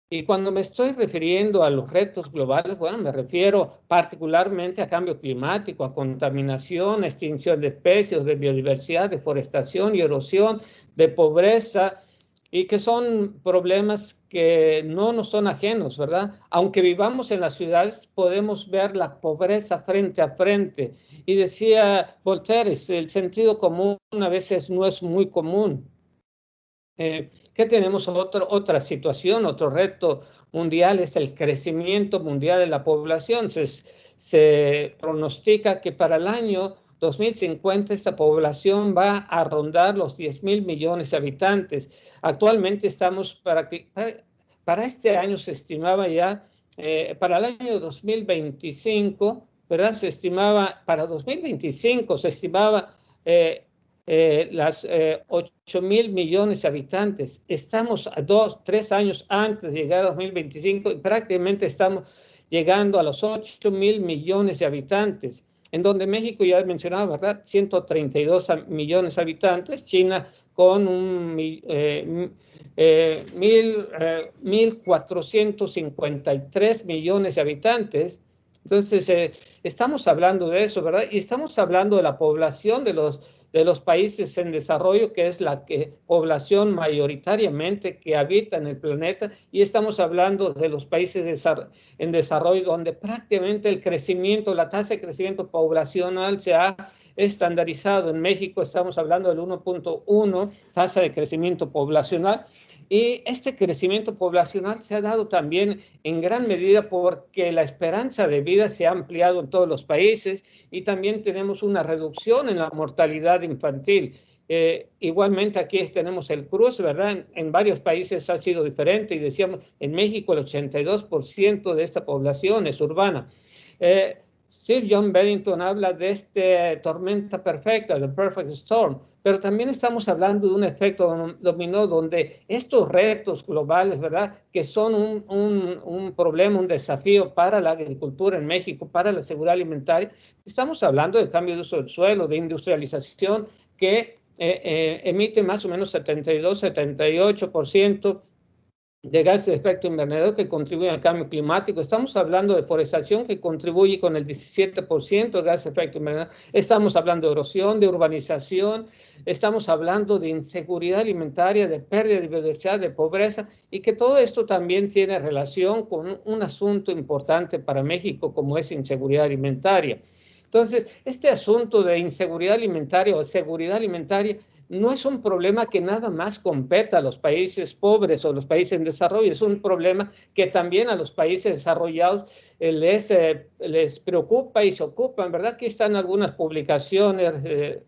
Y cuando me estoy refiriendo a los retos globales, bueno, me refiero particularmente a cambio climático, a contaminación, extinción de especies, de biodiversidad, deforestación y erosión, de pobreza, y que son problemas que no nos son ajenos, ¿verdad? Aunque vivamos en las ciudades, podemos ver la pobreza frente a frente. Y decía Voltaire, el sentido común a veces no es muy común. ¿Qué tenemos? Otra situación, otro reto mundial es el crecimiento mundial de la población. Se pronostica que para el año 2050 esta población va a rondar los 10.000 millones de habitantes. Actualmente estamos para este año se estimaba ya, para el año 2025, ¿verdad? Se estimaba, para 2025 se estimaba las 8.000 millones de habitantes. Estamos a 3 años antes de llegar a 2025 y prácticamente estamos llegando a los 8.000 millones de habitantes, en donde México, ya mencionaba, ¿verdad? 132 millones de habitantes, China con 1.453 millones de habitantes. Entonces, estamos hablando de eso, ¿verdad? Y estamos hablando de la población de los países en desarrollo, que es la población mayoritariamente que habita en el planeta, y estamos hablando de los países en desarrollo, donde prácticamente el crecimiento, la tasa de crecimiento poblacional se ha estandarizado. En México estamos hablando del 1.1 tasa de crecimiento poblacional, y este crecimiento poblacional se ha dado también en gran medida porque la esperanza de vida se ha ampliado en todos los países y también tenemos una reducción en la mortalidad infantil. Igualmente aquí tenemos el cruce, ¿verdad? En varios países ha sido diferente y decíamos, en México el 82% de esta población es urbana. Sir John Bennington habla de esta tormenta perfecta, the perfect storm, pero también estamos hablando de un efecto dominó donde estos retos globales, ¿verdad? Que son un problema, un desafío para la agricultura en México, para la seguridad alimentaria. Estamos hablando de cambio de uso del suelo, de industrialización que emite más o menos 72-78% de gases de efecto invernadero que contribuyen al cambio climático. Estamos hablando de deforestación que contribuye con el 17% de gases de efecto invernadero. Estamos hablando de erosión, de urbanización, estamos hablando de inseguridad alimentaria, de pérdida de biodiversidad, de pobreza, y que todo esto también tiene relación con un asunto importante para México como es inseguridad alimentaria. Entonces, este asunto de inseguridad alimentaria o seguridad alimentaria no es un problema que nada más compete a los países pobres o los países en desarrollo, es un problema que también a los países desarrollados les preocupa y se ocupan, ¿verdad? Aquí están algunas publicaciones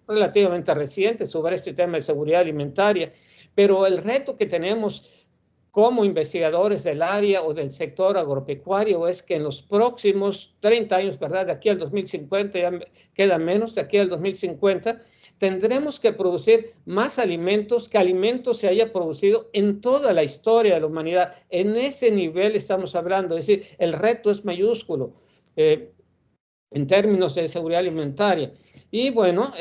relativamente recientes sobre este tema de seguridad alimentaria, pero el reto que tenemos como investigadores del área o del sector agropecuario es que en los próximos 30 años, ¿verdad? De aquí al 2050, ya queda menos, de aquí al 2050, tendremos que producir más alimentos que alimentos se haya producido en toda la historia de la humanidad. En ese nivel estamos hablando, es decir, el reto es mayúsculo. En términos de seguridad alimentaria. Y bueno,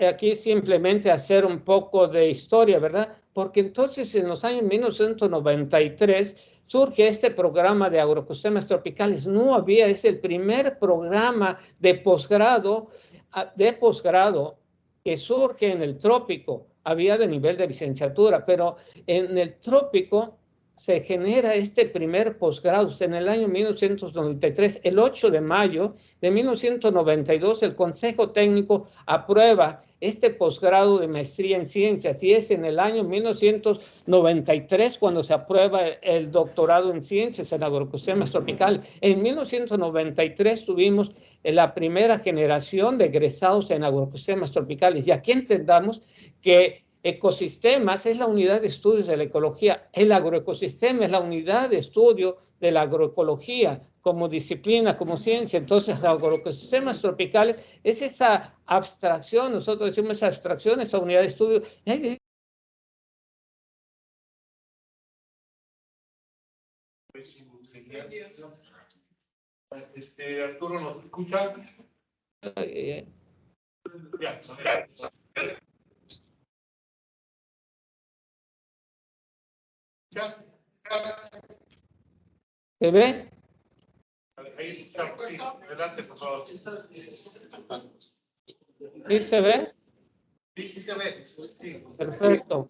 aquí simplemente hacer un poco de historia, ¿verdad? Porque entonces en los años 1993 surge este programa de agroecosistemas tropicales. No había, es el primer programa de posgrado que surge en el trópico. Había de nivel de licenciatura, pero en el trópico se genera este primer posgrado en el año 1993, el 8 de mayo de 1992, el Consejo Técnico aprueba este posgrado de maestría en ciencias y es en el año 1993 cuando se aprueba el doctorado en ciencias en agroecosistemas tropicales. En 1993 tuvimos la primera generación de egresados en agroecosistemas tropicales y aquí entendamos que ecosistemas es la unidad de estudios de la ecología. El agroecosistema es la unidad de estudio de la agroecología como disciplina, como ciencia. Entonces, agroecosistemas tropicales es esa abstracción, nosotros decimos esa abstracción, esa unidad de estudio. Arturo, ¿nos escucha? ¿Se ve? Ahí está, sí, adelante, por favor. ¿Sí se ve? Sí, sí se ve. Sí. Perfecto.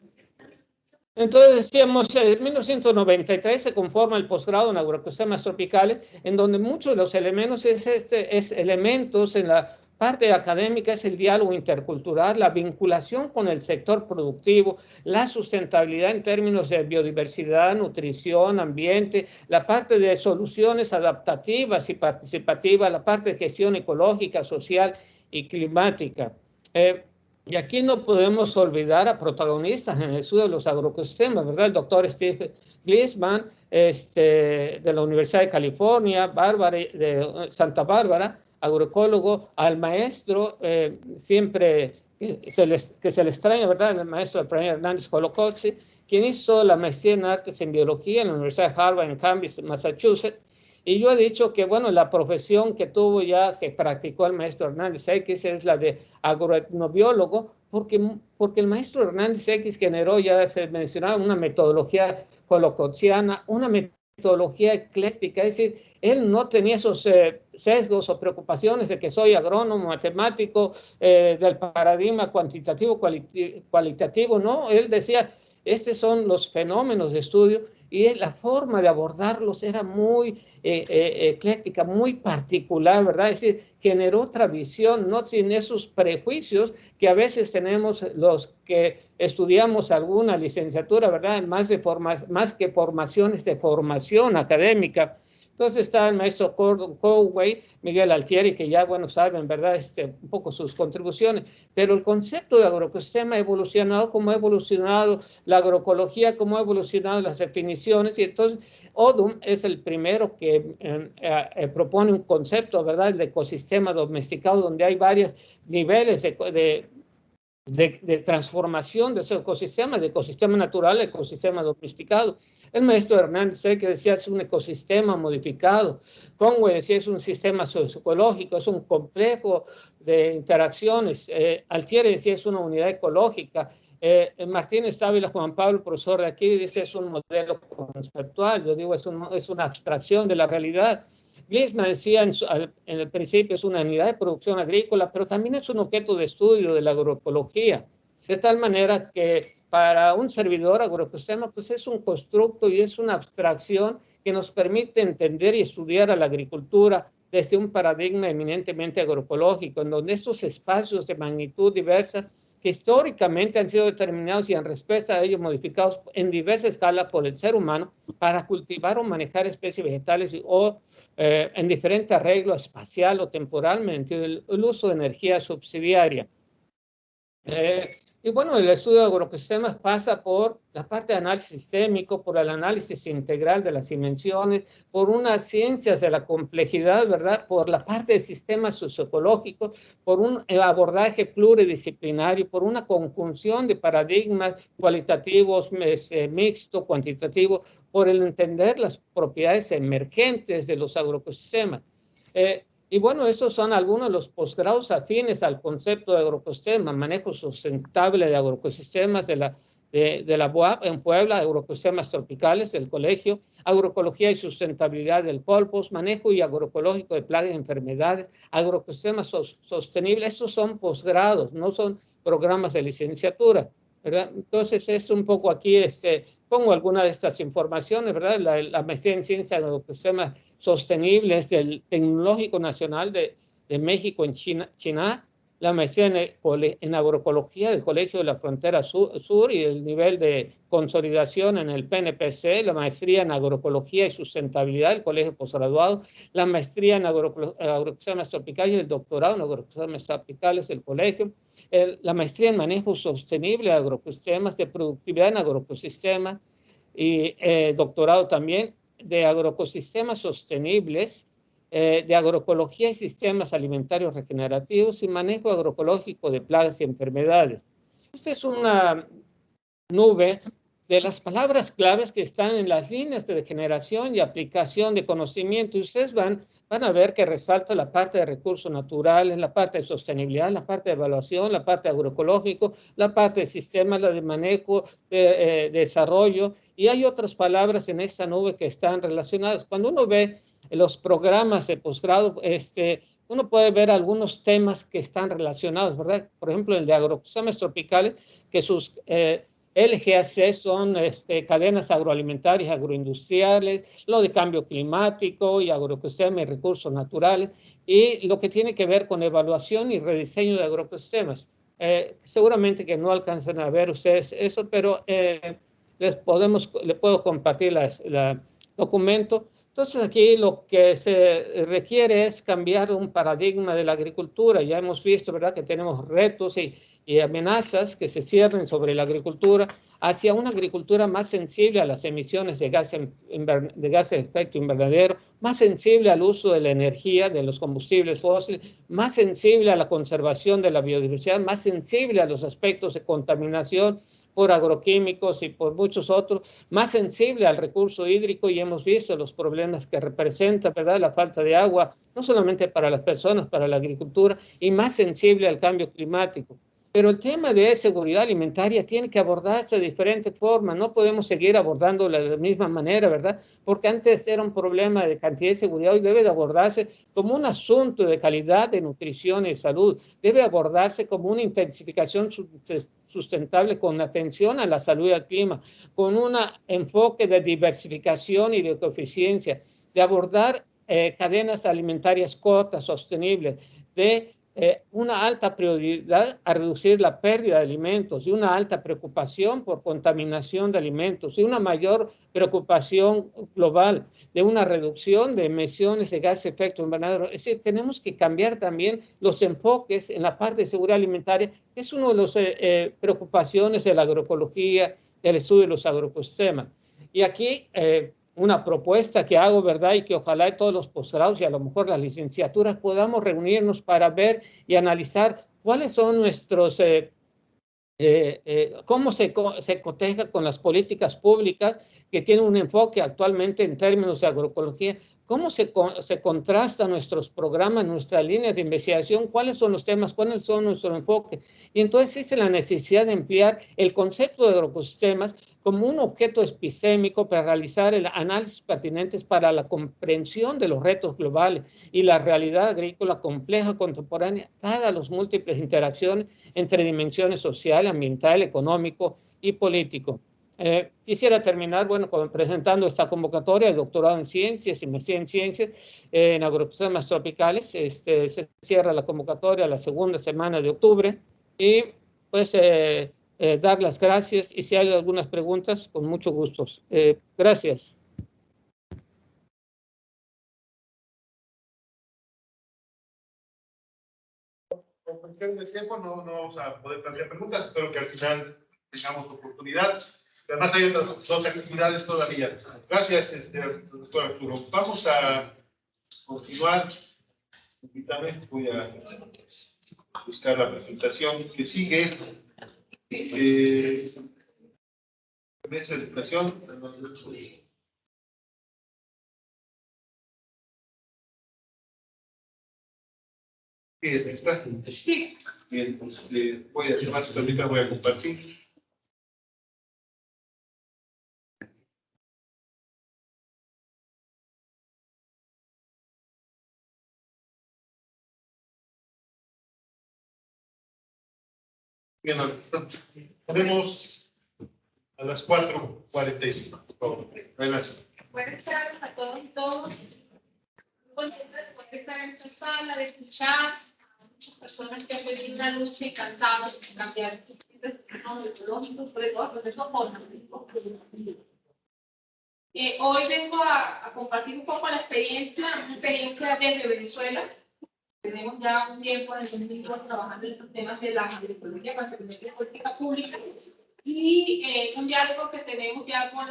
Entonces decíamos, en 1993 se conforma el posgrado en agroecosistemas tropicales, en donde muchos de los elementos es elementos en la parte académica, es el diálogo intercultural, la vinculación con el sector productivo, la sustentabilidad en términos de biodiversidad, nutrición, ambiente, la parte de soluciones adaptativas y participativas, la parte de gestión ecológica, social y climática. Y aquí no podemos olvidar a protagonistas en el estudio de los agroecosistemas, ¿verdad? El doctor Steve Gliessman, de la Universidad de California, de Santa Bárbara, agroecólogo, al maestro, siempre que se le extraña, ¿verdad? El maestro Efraín Hernández Colocozzi, quien hizo la maestría en artes en biología en la Universidad de Harvard en Cambridge, Massachusetts. Y yo he dicho que, bueno, la profesión que tuvo ya, que practicó el maestro Hernández X, es la de agroetnobiólogo, porque el maestro Hernández X generó, ya se mencionaba, una metodología colocociana, una metodología ecléctica, es decir, él no tenía esos sesgos o preocupaciones de que soy agrónomo, matemático, del paradigma cuantitativo, cualitativo, no, él decía, estos son los fenómenos de estudio y la forma de abordarlos era muy ecléctica, muy particular, ¿verdad? Es decir, generó otra visión, no sin esos prejuicios que a veces tenemos los que estudiamos alguna licenciatura, ¿verdad? Más que formaciones de formación académica. Entonces está el maestro Conway, Miguel Altieri, que ya, bueno, saben, ¿verdad? Un poco sus contribuciones, pero el concepto de agroecosistema ha evolucionado como ha evolucionado la agroecología, como ha evolucionado las definiciones, y entonces Odum es el primero que propone un concepto, ¿verdad? El de ecosistema domesticado, donde hay varios niveles de transformación de ese ecosistema, de ecosistema natural a ecosistema domesticado. El maestro Hernández que decía es un ecosistema modificado. Conway decía es un sistema socioecológico, es un complejo de interacciones. Altieri decía es una unidad ecológica. Martínez Ávila, Juan Pablo, profesor de aquí, dice es un modelo conceptual. Yo digo es una abstracción de la realidad. Gliessman decía en el principio es una unidad de producción agrícola, pero también es un objeto de estudio de la agroecología, de tal manera que para un servidor agroecosistema pues es un constructo y es una abstracción que nos permite entender y estudiar a la agricultura desde un paradigma eminentemente agroecológico, en donde estos espacios de magnitud diversa que históricamente han sido determinados y en respuesta a ellos modificados en diversa escala por el ser humano para cultivar o manejar especies vegetales o en diferente arreglo espacial o temporal mediante el uso de energía subsidiaria. Y bueno, el estudio de agroecosistemas pasa por la parte de análisis sistémico, por el análisis integral de las dimensiones, por unas ciencias de la complejidad, ¿verdad? Por la parte de sistemas socioecológicos, por un abordaje pluridisciplinario, por una conjunción de paradigmas cualitativos, mixto, cuantitativo, por el entender las propiedades emergentes de los agroecosistemas. Y bueno, estos son algunos de los posgrados afines al concepto de agroecosistema, manejo sustentable de agroecosistemas de la UAP en Puebla, agroecosistemas tropicales del colegio, agroecología y sustentabilidad del Colpos, manejo y agroecológico de plagas y enfermedades, agroecosistemas sostenibles. Estos son posgrados, no son programas de licenciatura, ¿verdad? Entonces es un poco aquí, pongo algunas de estas informaciones, ¿verdad? La maestría en ciencias de ecosistemas sostenibles del Tecnológico Nacional de México en China, la maestría en agroecología del Colegio de la Frontera Sur y el nivel de consolidación en el PNPC, la maestría en agroecología y sustentabilidad del Colegio Postgraduado, la maestría en agroecosistemas tropicales y el doctorado en agroecosistemas tropicales del colegio, la maestría en manejo sostenible de agroecosistemas, de productividad en agroecosistemas y doctorado también de agroecosistemas sostenibles, de agroecología y sistemas alimentarios regenerativos y manejo agroecológico de plagas y enfermedades. Esta es una nube de las palabras claves que están en las líneas de generación y aplicación de conocimiento. Y ustedes van a ver que resalta la parte de recursos naturales, la parte de sostenibilidad, la parte de evaluación, la parte agroecológico, la parte de sistemas, la de manejo, de desarrollo. Y hay otras palabras en esta nube que están relacionadas. Cuando uno ve los programas de posgrado, uno puede ver algunos temas que están relacionados, ¿verdad? Por ejemplo, el de agroecosistemas tropicales, que sus LGAC son cadenas agroalimentarias, agroindustriales, lo de cambio climático y agroecosistemas y recursos naturales, y lo que tiene que ver con evaluación y rediseño de agroecosistemas. Seguramente que no alcanzan a ver ustedes eso, pero les puedo compartir el documento. Entonces aquí lo que se requiere es cambiar un paradigma de la agricultura. Ya hemos visto, ¿verdad?, que tenemos retos y amenazas que se cierren sobre la agricultura hacia una agricultura más sensible a las emisiones de gases de efecto invernadero, más sensible al uso de la energía, de los combustibles fósiles, más sensible a la conservación de la biodiversidad, más sensible a los aspectos de contaminación por agroquímicos y por muchos otros, más sensible al recurso hídrico, y hemos visto los problemas que representa, ¿verdad?, la falta de agua, no solamente para las personas, para la agricultura, y más sensible al cambio climático. Pero el tema de seguridad alimentaria tiene que abordarse de diferentes formas, no podemos seguir abordándolo de la misma manera, ¿verdad? Porque antes era un problema de cantidad de seguridad, hoy debe de abordarse como un asunto de calidad de nutrición y salud, debe abordarse como una intensificación sustentable con atención a la salud y al clima, con un enfoque de diversificación y de eficiencia, de abordar cadenas alimentarias cortas, sostenibles, de una alta prioridad a reducir la pérdida de alimentos, y una alta preocupación por contaminación de alimentos, y una mayor preocupación global de una reducción de emisiones de gases de efecto invernadero. Es decir, tenemos que cambiar también los enfoques en la parte de seguridad alimentaria, que es una de las preocupaciones de la agroecología, del estudio de los agroecosistemas. Y aquí una propuesta que hago, ¿verdad?, y que ojalá todos los posgrados y a lo mejor las licenciaturas podamos reunirnos para ver y analizar cuáles son nuestros, cómo se coteja con las políticas públicas que tienen un enfoque actualmente en términos de agroecología, cómo se contrastan nuestros programas, nuestras líneas de investigación, cuáles son los temas, cuáles son nuestros enfoques. Y entonces existe la necesidad de emplear el concepto de agroecosistemas como un objeto epistémico para realizar el análisis pertinentes para la comprensión de los retos globales y la realidad agrícola compleja contemporánea, dadas las múltiples interacciones entre dimensiones social, ambiental, económico y político. Quisiera terminar, bueno, presentando esta convocatoria de doctorado en ciencias y maestría en ciencias en agroecosistemas tropicales. Se cierra la convocatoria la segunda semana de octubre, y pues dar las gracias, y si hay algunas preguntas, con mucho gusto. Gracias. Por cuestión de tiempo no vamos a poder plantear preguntas. Espero que al final tengamos oportunidad. Además hay otras dos actividades todavía. Gracias, doctor Arturo. Vamos a continuar. Permítame, voy a buscar la presentación que sigue. Mesa de educación. Sí, es esta. Sí. Bien, pues voy a llevar su tablita, voy a compartir. Bien, tenemos a las 4:45. Gracias. Buenas tardes a todos y todas. Contenta de poder estar en esta sala, de escuchar a muchas personas que han venido una lucha y cansadas de cambiar este proceso ecológico, sobre todo el proceso político. Hoy vengo a compartir un poco la experiencia, una experiencia desde Venezuela. Tenemos ya un tiempo en el 2002 trabajando en estos temas de la agroecología, básicamente de política pública, y un diálogo que tenemos ya con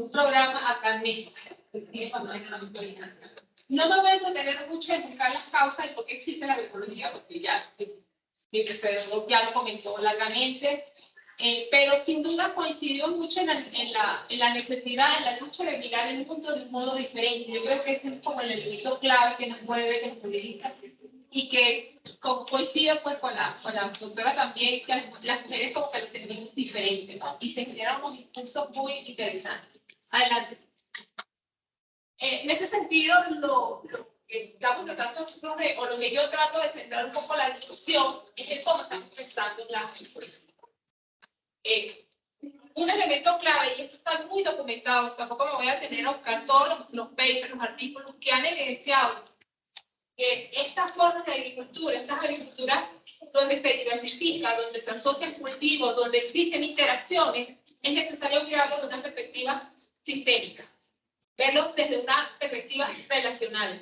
un programa acá en México, que sigue cuando hay una actualidad. No me voy a entretener mucho en buscar las causas de por qué existe la agroecología, porque ya mi predecesor ya lo comentó largamente. pero sin duda coincidió mucho en la necesidad, en la lucha de mirar el mundo de un modo diferente. Yo creo que ese es como el elemento clave que nos mueve, que nos moviliza, y que coincide pues con la doctora también, que las mujeres como que lo sentimos diferente, ¿no? Y se generan unos impulsos muy interesantes. Adelante. En ese sentido, lo que estamos tratando nosotros de, o lo que yo trato de centrar un poco la discusión, es el cómo estamos pensando en la política. Un elemento clave, y esto está muy documentado, tampoco me voy a tener a buscar todos los papers, los artículos que han evidenciado que estas formas de agricultura, estas agriculturas donde se diversifica, donde se asocian cultivos, donde existen interacciones, es necesario mirarlo de una perspectiva sistémica, verlo desde una perspectiva relacional.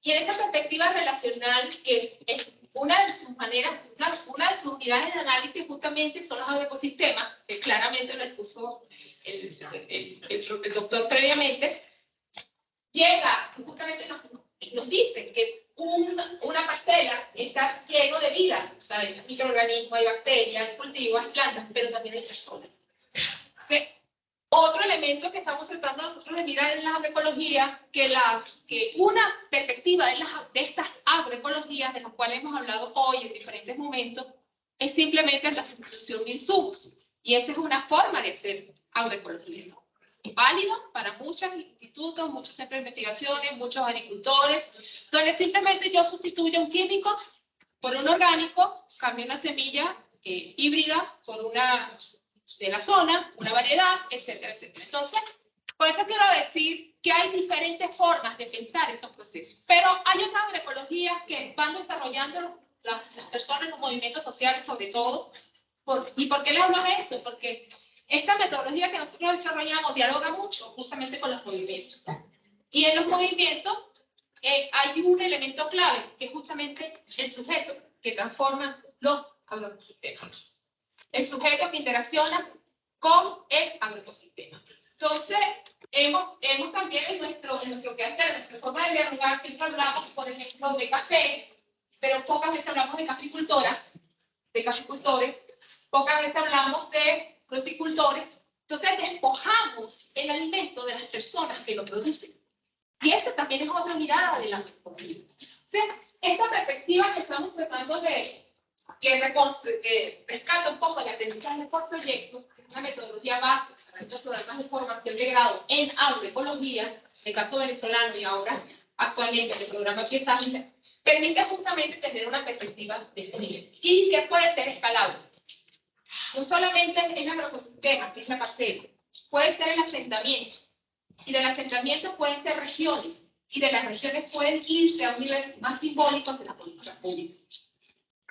Y en esa perspectiva relacional, que es una de sus maneras, una de sus unidades de análisis justamente son los agroecosistemas, que claramente lo expuso el doctor previamente, llega, justamente nos dice que una parcela está lleno de vida, o sea, hay microorganismos, hay bacterias, hay cultivos, hay plantas, pero también hay personas. ¿Sí? Otro elemento que estamos tratando nosotros de mirar en la agroecología, que una perspectiva de estas agroecologías, de las cuales hemos hablado hoy en diferentes momentos, es simplemente la sustitución de insumos. Y esa es una forma de hacer agroecología, ¿no? Válido para muchos institutos, muchos centros de investigaciones, muchos agricultores, donde simplemente yo sustituyo un químico por un orgánico, cambio una semilla híbrida por una de la zona, una variedad, etcétera, etcétera. Entonces, por eso quiero decir que hay diferentes formas de pensar estos procesos, pero hay otras agroecologías que van desarrollando las personas, los movimientos sociales sobre todo. ¿Y por qué les hablo de esto? Porque esta metodología que nosotros desarrollamos dialoga mucho justamente con los movimientos. Y en los movimientos hay un elemento clave, que es justamente el sujeto que transforma los agroecosistemas. El sujeto que interacciona con el agroecosistema. Entonces, hemos también en nuestro quehacer, en nuestra forma de dialogar, siempre hablamos, por ejemplo, de café, pero pocas veces hablamos de caficultoras, de caficultores, pocas veces hablamos de fruticultores. Entonces, despojamos el alimento de las personas que lo producen. Y esa también es otra mirada de la agroecología. Esta perspectiva que estamos tratando que rescata un poco el aprendizaje por proyecto, es una metodología básica para estos programas de formación de grado en agroecología, en el caso venezolano y ahora actualmente en el programa Piesaje, permite justamente tener una perspectiva de este nivel y que puede ser escalable. No solamente en agroecosistemas, que es la parcela, puede ser el asentamiento, y del asentamiento pueden ser regiones, y de las regiones pueden irse a un nivel más simbólico de la política pública.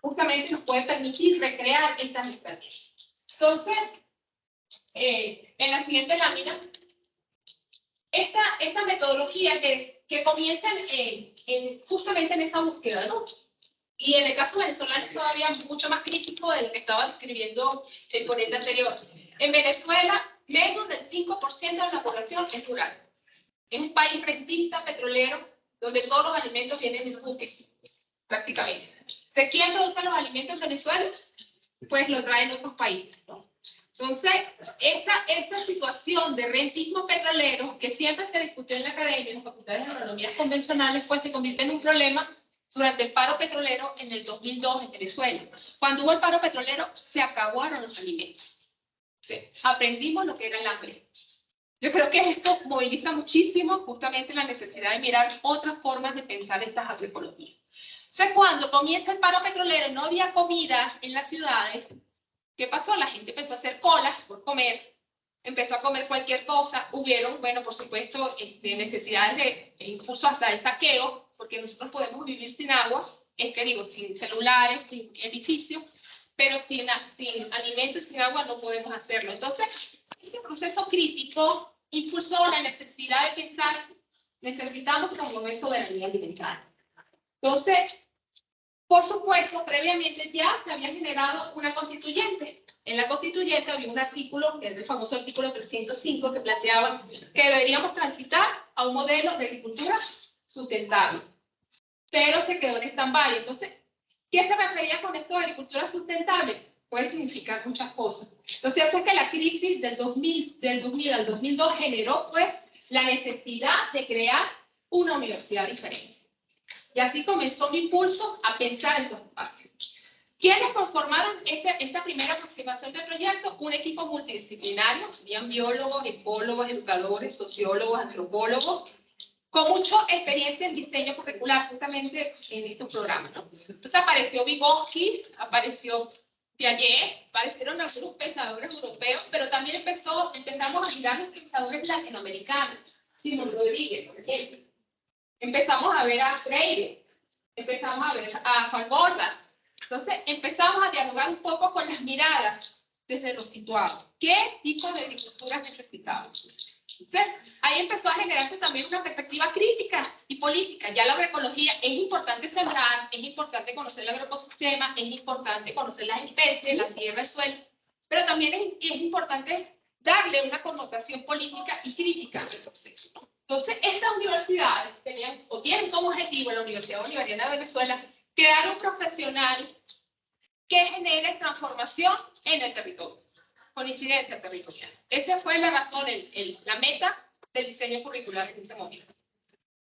Justamente nos puede permitir recrear esas estrategias. Entonces, en la siguiente lámina, esta metodología que comienza justamente en esa búsqueda, ¿no? Y en el caso venezolano es todavía mucho más crítico de lo que estaba describiendo el ponente anterior. En Venezuela, menos del 5% de la población es rural. Es un país rentista, petrolero, donde todos los alimentos vienen en buques, prácticamente. ¿De quién producen los alimentos en Venezuela? Pues lo traen otros países, ¿no? Entonces, esa situación de rentismo petrolero, que siempre se discutió en la academia, en las facultades de agronomía convencionales, pues se convierte en un problema durante el paro petrolero en el 2002 en Venezuela. Cuando hubo el paro petrolero, se acabaron los alimentos. Sí. Aprendimos lo que era el hambre. Yo creo que esto moviliza muchísimo justamente la necesidad de mirar otras formas de pensar estas agroecologías. Entonces, cuando comienza el paro petrolero, no había comida en las ciudades. ¿Qué pasó? La gente empezó a hacer colas por comer, empezó a comer cualquier cosa. Hubieron, bueno, por supuesto, necesidades incluso hasta el saqueo, porque nosotros podemos vivir sin agua, es que digo, sin celulares, sin edificios, pero sin alimentos y sin agua no podemos hacerlo. Entonces, este proceso crítico impulsó la necesidad de pensar, necesitamos promover soberanía alimentaria. Entonces, por supuesto, previamente ya se había generado una constituyente. En la constituyente había un artículo, que es el famoso artículo 305, que planteaba que deberíamos transitar a un modelo de agricultura sustentable. Pero se quedó en stand-by. Entonces, ¿qué se refería con esto de agricultura sustentable? Puede significar muchas cosas. Lo cierto es que la crisis del 2000 al 2002 generó, pues, la necesidad de crear una universidad diferente. Y así comenzó mi impulso a pensar en estos espacios. ¿Quiénes conformaron esta primera aproximación del proyecto? Un equipo multidisciplinario, habían biólogos, ecólogos, educadores, sociólogos, antropólogos, con mucha experiencia en diseño curricular, justamente en estos programas, ¿no? Entonces apareció Vygotsky, apareció Piaget, aparecieron algunos pensadores europeos, pero también empezamos a mirar los pensadores latinoamericanos, Simón Rodríguez, por ejemplo. Empezamos a ver a Freire, empezamos a ver a Falborda. Entonces empezamos a dialogar un poco con las miradas desde lo situado. ¿Qué tipo de agricultura necesitamos? Entonces, ahí empezó a generarse también una perspectiva crítica y política. Ya la agroecología es importante sembrar, es importante conocer el agroecosistema, es importante conocer las especies, la tierra, el suelo, pero también es importante darle una connotación política y crítica al proceso, ¿no? Entonces, estas universidades tienen como objetivo, la Universidad Bolivariana de Venezuela, crear un profesional que genere transformación en el territorio, con incidencia territorial. Esa fue la razón, la meta del diseño curricular en ese momento.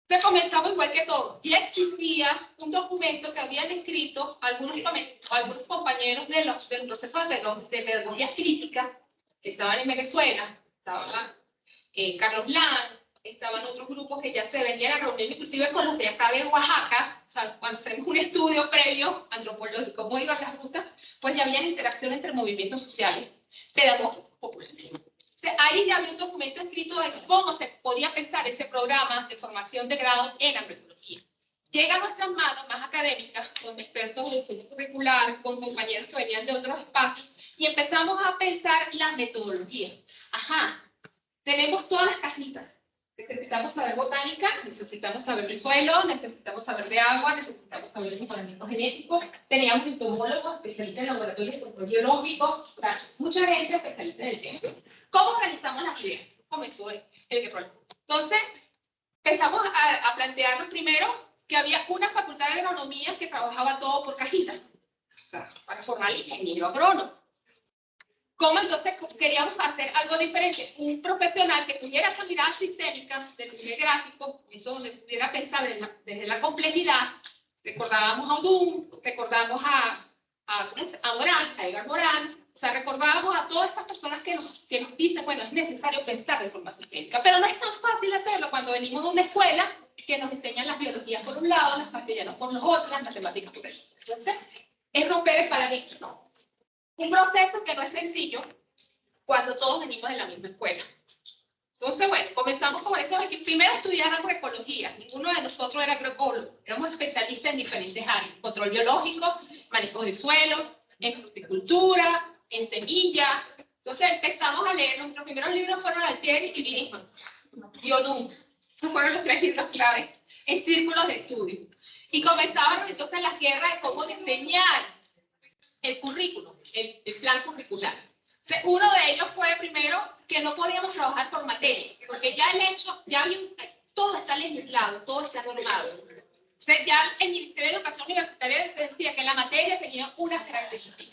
Entonces comenzamos igual que todo. Ya existía un documento que habían escrito algunos compañeros del proceso de pedagogía crítica que estaban en Venezuela. Estaba Carlos Blanc, estaban otros grupos que ya se venían a reunir inclusive con los de acá de Oaxaca. O sea, cuando hacemos un estudio previo antropológico, cómo iban las rutas, pues ya había interacción entre movimientos sociales, pedagógicos, populares. O sea, ahí ya había un documento escrito de cómo se podía pensar ese programa de formación de grado en agroecología. Llega a nuestras manos más académicas, con expertos en diseño curricular, con compañeros que venían de otros espacios, y empezamos a pensar la metodología. Ajá, tenemos todas las cajitas. Necesitamos saber botánica, necesitamos saber de suelo, necesitamos saber de agua, necesitamos saber de mejoramiento genético. Teníamos entomólogos, especialistas en laboratorios de control biológico, mucha gente especialista en el tema. ¿Cómo realizamos las ideas? Comenzó el rol. Entonces, empezamos a plantearnos primero que había una facultad de agronomía que trabajaba todo por cajitas, o sea, para formar el ingeniero agrónomo. ¿Cómo entonces queríamos hacer algo diferente? Un profesional que tuviera esa mirada sistémica del nivel gráfico, eso donde pudiera pensar desde la complejidad. Recordábamos a Odum, recordábamos a Morán, a Edgar Morán, o sea, recordábamos a todas estas personas que nos dicen, bueno, es necesario pensar de forma sistémica, pero no es tan fácil hacerlo cuando venimos de una escuela que nos enseñan las biologías por un lado, las castellanos por los otros, las matemáticas por el otro. Entonces, es romper el paradigma, ¿no? Un proceso que no es sencillo cuando todos venimos de la misma escuela. Entonces, bueno, comenzamos con eso. Primero estudiar agroecología. Ninguno de nosotros era agroecólogo. Éramos especialistas en diferentes áreas. Control biológico, manejo de suelo, en fruticultura, en semillas. Entonces empezamos a leer. Nuestros primeros libros fueron Altieri y Linisman. Y Odum. Esos fueron los 3 libros claves en círculos de estudio. Y comenzaban entonces las guerras de cómo diseñar el currículo, el plan curricular. Uno de ellos fue primero que no podíamos trabajar por materia, porque ya todo está legislado, todo está normado. O sea, ya el Ministerio de Educación Universitaria decía que la materia tenía unas características.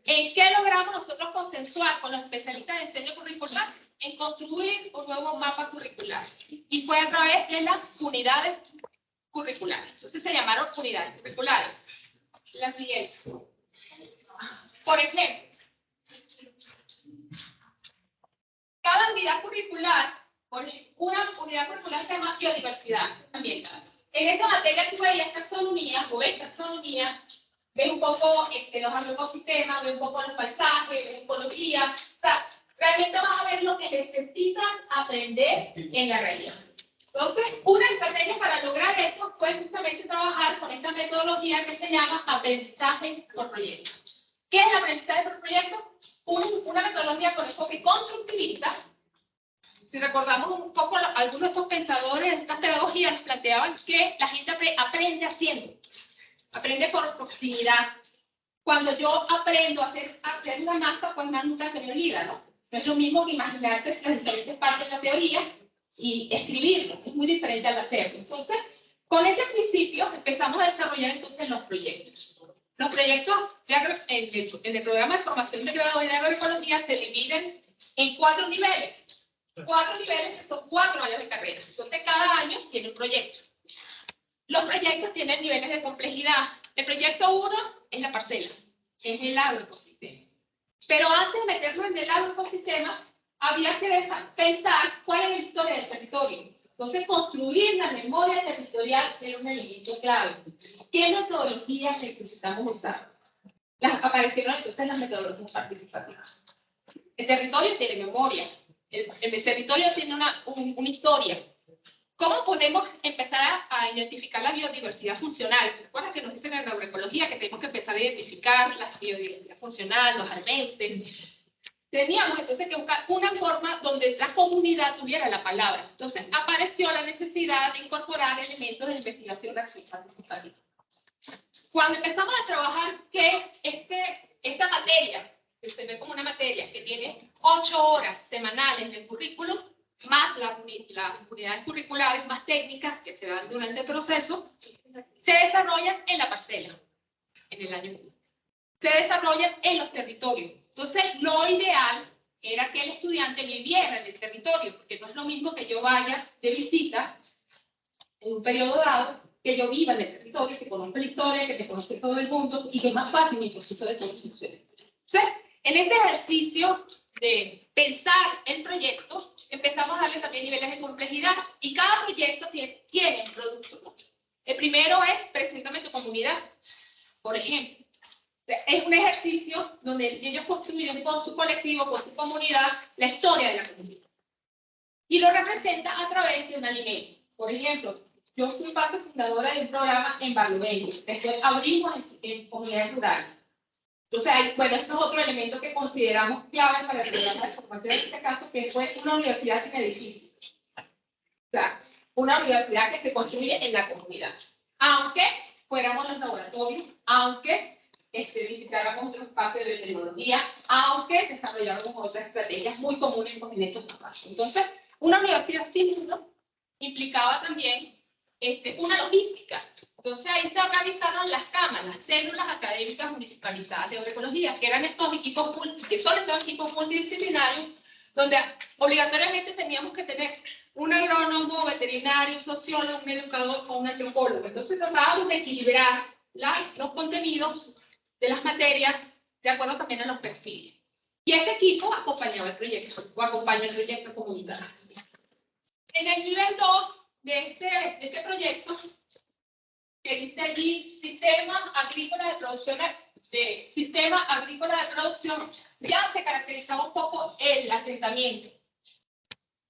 ¿En qué logramos nosotros consensuar con los especialistas de diseño curricular? En construir un nuevo mapa curricular. Y fue a través de las unidades curriculares. Entonces se llamaron unidades curriculares. La siguiente. Por ejemplo, cada unidad curricular, una unidad curricular se llama biodiversidad ambiental. En esta materia tú veías taxonomía, o ves taxonomía, ves un poco los agroecosistemas, ves un poco los paisajes, ves ecología. O sea, realmente vas a ver lo que necesitan aprender en la realidad. Entonces, una estrategia para lograr eso fue justamente trabajar con esta metodología que se llama aprendizaje por proyecto. ¿Qué es el aprendizaje por proyecto? Una metodología con enfoque constructivista. Si recordamos un poco, algunos de estos pensadores de estas pedagogías nos planteaban que la gente aprende haciendo, aprende por proximidad. Cuando yo aprendo a hacer una masa, pues más nunca se me olvida, ¿no? No es lo mismo que imaginarte las diferentes partes de la teoría y escribirlo, es muy diferente al hacerlo. Entonces, con ese principio empezamos a desarrollar entonces los proyectos. Los proyectos en el programa de formación de grado en agroecología se dividen en 4 niveles. 4 niveles que son 4 años de carrera. Entonces, cada año tiene un proyecto. Los proyectos tienen niveles de complejidad. El proyecto 1 es la parcela, es el agroecosistema. Pero antes de meternos en el agroecosistema, había que pensar cuál es la historia del territorio. Entonces, construir la memoria territorial era un elemento clave. ¿Qué metodologías necesitamos usar? Aparecieron entonces las metodologías participativas. El territorio tiene memoria. El territorio tiene una historia. ¿Cómo podemos empezar a identificar la biodiversidad funcional? Recuerda que nos dicen en la agroecología que tenemos que empezar a identificar la biodiversidad funcional, los almenses. Teníamos entonces que buscar una forma donde la comunidad tuviera la palabra. Entonces apareció la necesidad de incorporar elementos de investigación participativa. Cuando empezamos a trabajar que esta materia, que se ve como una materia que tiene 8 horas semanales en el currículum, más las unidades curriculares más técnicas que se dan durante el proceso, se desarrollan en la parcela, en el año 1. Se desarrollan en los territorios. Entonces, lo ideal era que el estudiante viviera en el territorio, porque no es lo mismo que yo vaya de visita en un periodo dado, que yo viva en el territorio, que conozca la historia, que te conoce todo el mundo y que es más fácil mi proceso de construcción. Entonces, en este ejercicio de pensar en proyectos, empezamos a darle también niveles de complejidad y cada proyecto tiene un producto. El primero es preséntame tu comunidad. Por ejemplo, es un ejercicio donde ellos construyen con su colectivo, con su comunidad, la historia de la comunidad. Y lo representa a través de un alimento. Por ejemplo, yo fui parte fundadora de un programa en Barlovento. Después abrimos en comunidades rurales. Entonces, bueno, eso es otro elemento que consideramos clave para el programa de formación, en este caso, que fue una universidad sin edificio. O sea, una universidad que se construye en la comunidad. Aunque fuéramos los laboratorios, aunque visitáramos otros espacios de tecnología, aunque desarrolláramos otras estrategias muy comunes con estos espacios. Entonces, una universidad sin uno implicaba también una logística. Entonces ahí se organizaron las cámaras, las células académicas municipalizadas de agroecología, que eran estos equipos, que son estos equipos multidisciplinarios, donde obligatoriamente teníamos que tener un agrónomo, veterinario, sociólogo, un educador o un antropólogo. Entonces tratábamos de equilibrar los contenidos de las materias de acuerdo también a los perfiles. Y ese equipo acompañaba el proyecto, o acompaña el proyecto comunitario. En el nivel 2 de este proyecto, que dice allí Sistema Agrícola de Producción, ya se caracterizaba un poco el asentamiento.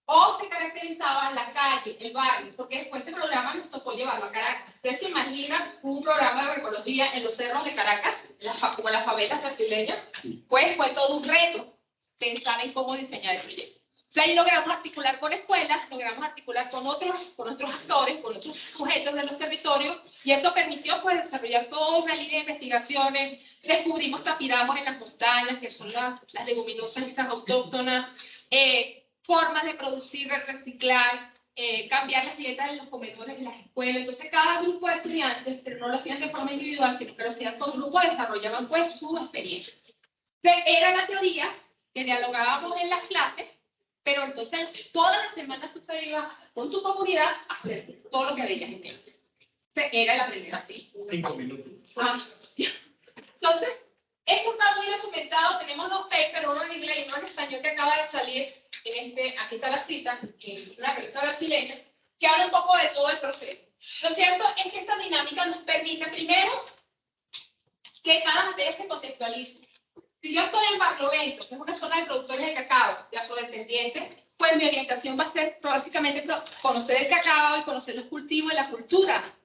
O se caracterizaba la calle, el barrio, porque después este programa nos tocó llevarlo a Caracas. Ustedes se imaginan un programa de agroecología en los cerros de Caracas, como las favelas brasileñas, pues fue todo un reto pensar en cómo diseñar el proyecto. O sea, ahí logramos articular con escuelas, logramos articular con otros actores, con otros sujetos de los territorios, y eso permitió pues desarrollar toda una línea de investigaciones. Descubrimos tapiramos en las montañas, que son las leguminosas estas autóctonas, formas de producir, de reciclar, cambiar las dietas en los comedores de las escuelas. Entonces cada grupo de estudiantes, pero no lo hacían de forma individual, sino que lo hacían con grupo, desarrollaban pues su experiencia. Entonces, era la teoría que dialogábamos en las clases, pero entonces todas las semanas tú te ibas con tu comunidad a hacer todo lo que veías en clase. Entonces era la primera así. 5 minutos. Entonces, esto está muy documentado, tenemos 2 papers, uno en inglés y uno en español que acaba de salir, aquí está la cita, en una revista brasileña, que habla un poco de todo el proceso. Lo cierto es que esta dinámica nos permite, primero, que cada materia se contextualice. Si yo estoy en Barlovento, que es una zona de productores de cacao, de afrodescendientes, pues mi orientación va a ser básicamente conocer el cacao y conocer los cultivos y la cultura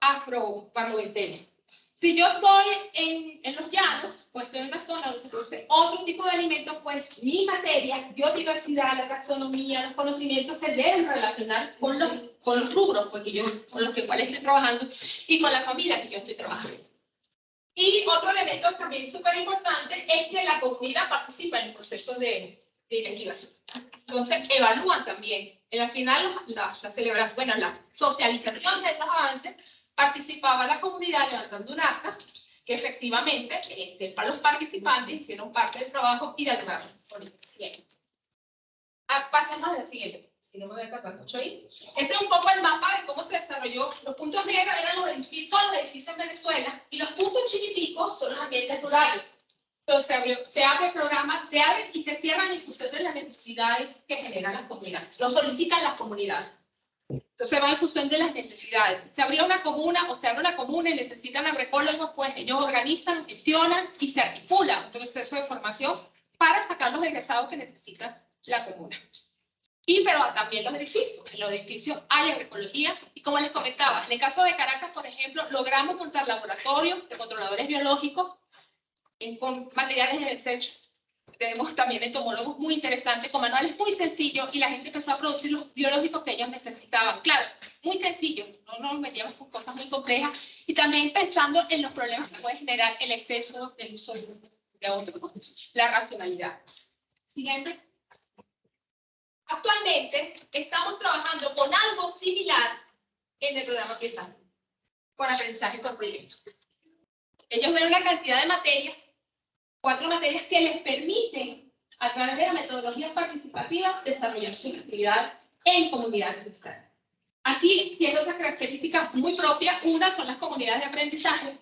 afro-barloventeña. Si yo estoy en los llanos, pues estoy en una zona donde se produce otro tipo de alimentos, pues mi materia, biodiversidad, la taxonomía, los conocimientos se deben relacionar con los rubros con los cuales estoy trabajando y con la familia que yo estoy trabajando. Y otro elemento también súper importante es que la comunidad participa en el proceso de investigación. Entonces, evalúan también. Al final, la celebración, bueno, la socialización de estos avances, participaba la comunidad levantando un acta que efectivamente para los participantes hicieron parte del trabajo y dialogaron con el presidente. Pasemos al siguiente, si no me voy a tardar mucho ahí. Ese es un poco el mapa de cómo se desarrolló. Los puntos negros eran los edificios en Venezuela, y los puntos chiquiticos son los ambientes rurales. Entonces se abre programas, se abren y se cierran en función de las necesidades que generan las comunidades. Lo solicitan las comunidades. Entonces va en función de las necesidades. Se abrió una comuna o se abre una comuna y necesitan agroecólogos, pues ellos organizan, gestionan y se articula un proceso de formación para sacar los egresados que necesita la comuna. Pero también los edificios. En los edificios hay agroecología y, como les comentaba, en el caso de Caracas, por ejemplo, logramos montar laboratorios de controladores biológicos con materiales de desecho. Tenemos también entomólogos muy interesantes con manuales muy sencillos, y la gente empezó a producir los biológicos que ellos necesitaban. Claro, muy sencillo, no nos metíamos con cosas muy complejas, y también pensando en los problemas que puede generar el exceso del uso de otros, la racionalidad. Siguiente. Actualmente estamos trabajando con algo similar en el programa PIESA, con aprendizaje por proyecto. Ellos ven una cantidad de materias, 4 materias que les permiten, a través de la metodología participativa, desarrollar su actividad en comunidades externas. Aquí tiene otras características muy propias. Una son las comunidades de aprendizaje.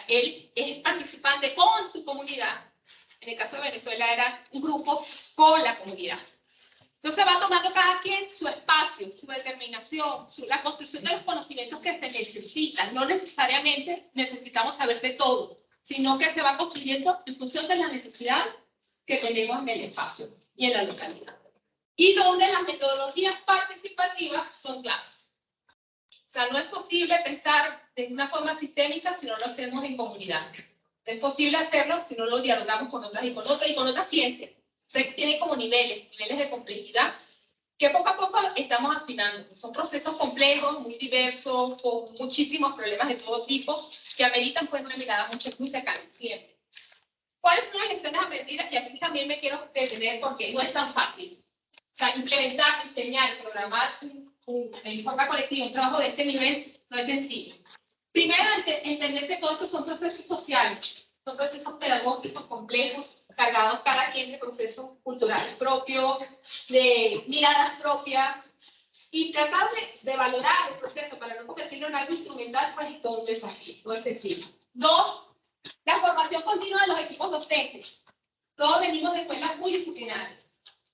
Él es participante con su comunidad. En el caso de Venezuela era un grupo con la comunidad. Entonces va tomando cada quien su espacio, su determinación, la construcción de los conocimientos que se necesitan. No necesariamente necesitamos saber de todo, sino que se va construyendo en función de las necesidades que tenemos en el espacio y en la localidad. Y donde las metodologías participativas son claves. O sea, no es posible pensar de una forma sistémica si no lo hacemos en comunidad. No es posible hacerlo si no lo dialogamos con otras y con otras, y con otras ciencias. O sea, tiene como niveles de complejidad que poco a poco estamos afinando. Son procesos complejos, muy diversos, con muchísimos problemas de todo tipo, que ameritan pues una mirada muy cercana siempre. ¿Cuáles son las lecciones aprendidas? Y aquí también me quiero detener porque no es tan fácil. O sea, implementar, diseñar, programar en forma colectiva un trabajo de este nivel no es sencillo. Primero, entender que todos estos son procesos sociales, son procesos pedagógicos complejos, cargados cada quien de procesos culturales propios, de miradas propias, y tratar de valorar el proceso para no convertirlo en algo instrumental, pues es todo un desafío, no es sencillo. 2, la formación continua de los equipos docentes. Todos venimos de escuelas muy disciplinarias.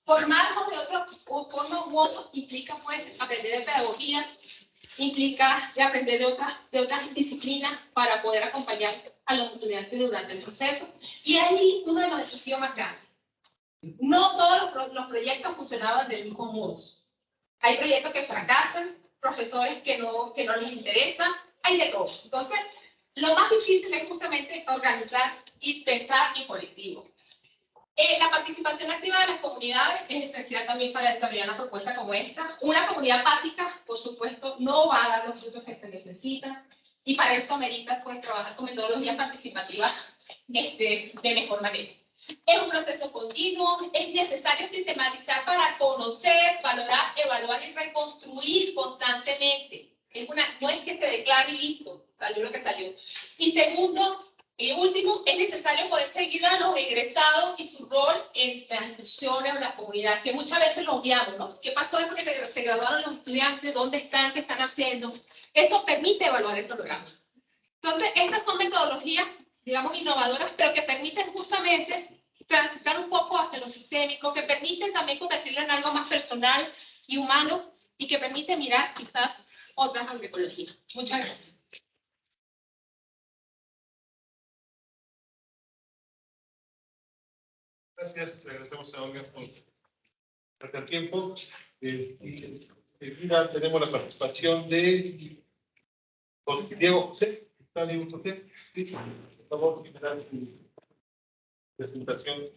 Formarnos de otra forma u otra implica pues aprender de pedagogías, implica aprender de otras disciplinas para poder acompañar a los estudiantes durante el proceso. Y ahí uno de los desafíos más grandes. No todos los proyectos funcionaban del mismo modo. Hay proyectos que fracasan, profesores que no les interesa, hay de todo. Entonces, lo más difícil es justamente organizar y pensar en colectivo. La participación activa de las comunidades es esencial también para desarrollar una propuesta como esta. Una comunidad apática, por supuesto, no va a dar los frutos que se necesitan, y para eso amerita pues, trabajar con metodologías participativas de mejor manera. Es un proceso continuo, es necesario sistematizar para conocer, valorar, evaluar y reconstruir constantemente. No es que se declare y listo, salió lo que salió. Y segundo, y último, es necesario poder seguir a los egresados y su rol en las instituciones o la comunidad, que muchas veces lo obviamos, ¿no? ¿Qué pasó después que se graduaron los estudiantes? ¿Dónde están? ¿Qué están haciendo? Eso permite evaluar el programa. Entonces, estas son metodologías, digamos, innovadoras, pero que permiten justamente transitar un poco hacia lo sistémico, que permiten también convertirlo en algo más personal y humano, y que permite mirar quizás otras agroecologías. Muchas gracias. Gracias, le agradecemos a Olga por el tiempo. Mira, tenemos la participación de Diego José. ¿Está Diego José? Sí, por favor, generar su presentación.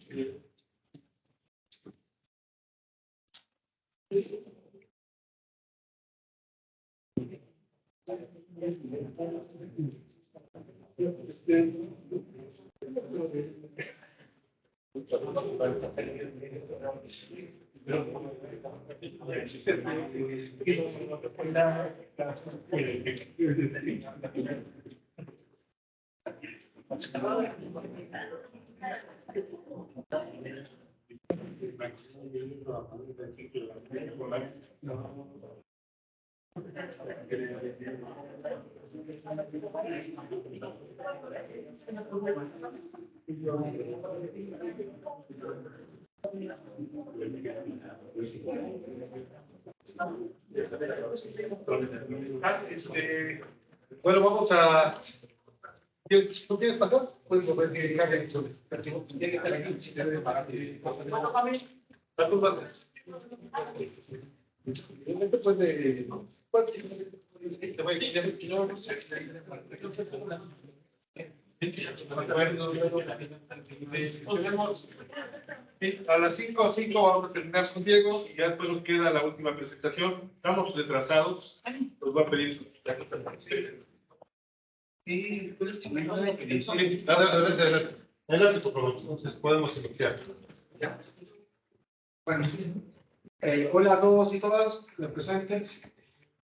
Bueno, vamos a... ¿Tú quieres pasar? Puedes volver a dedicar el tiene que estar aquí. Si te debe pagar. No, para mí. A las 5 vamos a terminar con Diego y ya después nos queda la última presentación. Estamos retrasados. Los voy a pedir su... Sí, adelante, por favor. Entonces podemos iniciar. Bueno, hola a todos y todas, los presentes.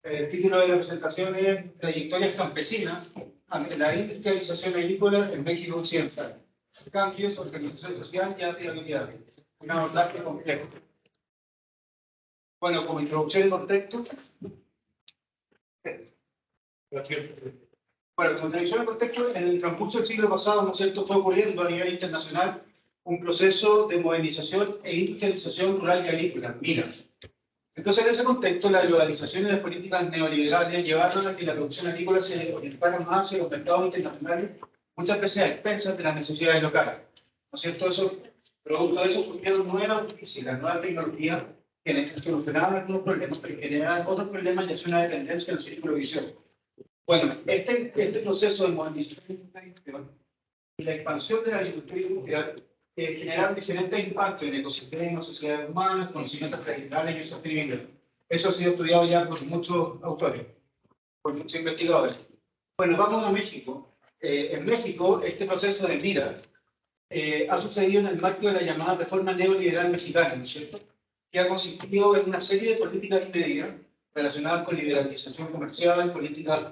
El título de la presentación es Trayectorias campesinas ante la industrialización agrícola en México Occidental. Cambios, organización social y actividad. Un abordaje complejo. Bueno, como introducción y contexto. Bueno, como introducción y contexto, en el transcurso del siglo pasado, ¿no es cierto?, fue ocurriendo a nivel internacional un proceso de modernización e industrialización rural y agrícola, minas. Entonces, en ese contexto, la globalización y las políticas neoliberales llevaron a que la producción agrícola se orientara más hacia los mercados internacionales, muchas veces a expensas de las necesidades locales. ¿No es cierto? Producto de eso surgieron nuevas necesidades, nuevas tecnologías que solucionaban algunos problemas, pero que generaban otros problemas y hacían una dependencia en el círculo vicioso. Bueno, este proceso de modernización y la expansión de la agricultura industrial generaron diferentes impactos en ecosistemas, sociedades humanas, conocimientos tradicionales y sostenibilidad. Eso ha sido estudiado ya por muchos autores, por muchos investigadores. Bueno, vamos a México. En México, este proceso de mira ha sucedido en el marco de la llamada reforma neoliberal mexicana, ¿no es cierto?, que ha consistido en una serie de políticas y medidas relacionadas con liberalización comercial, políticas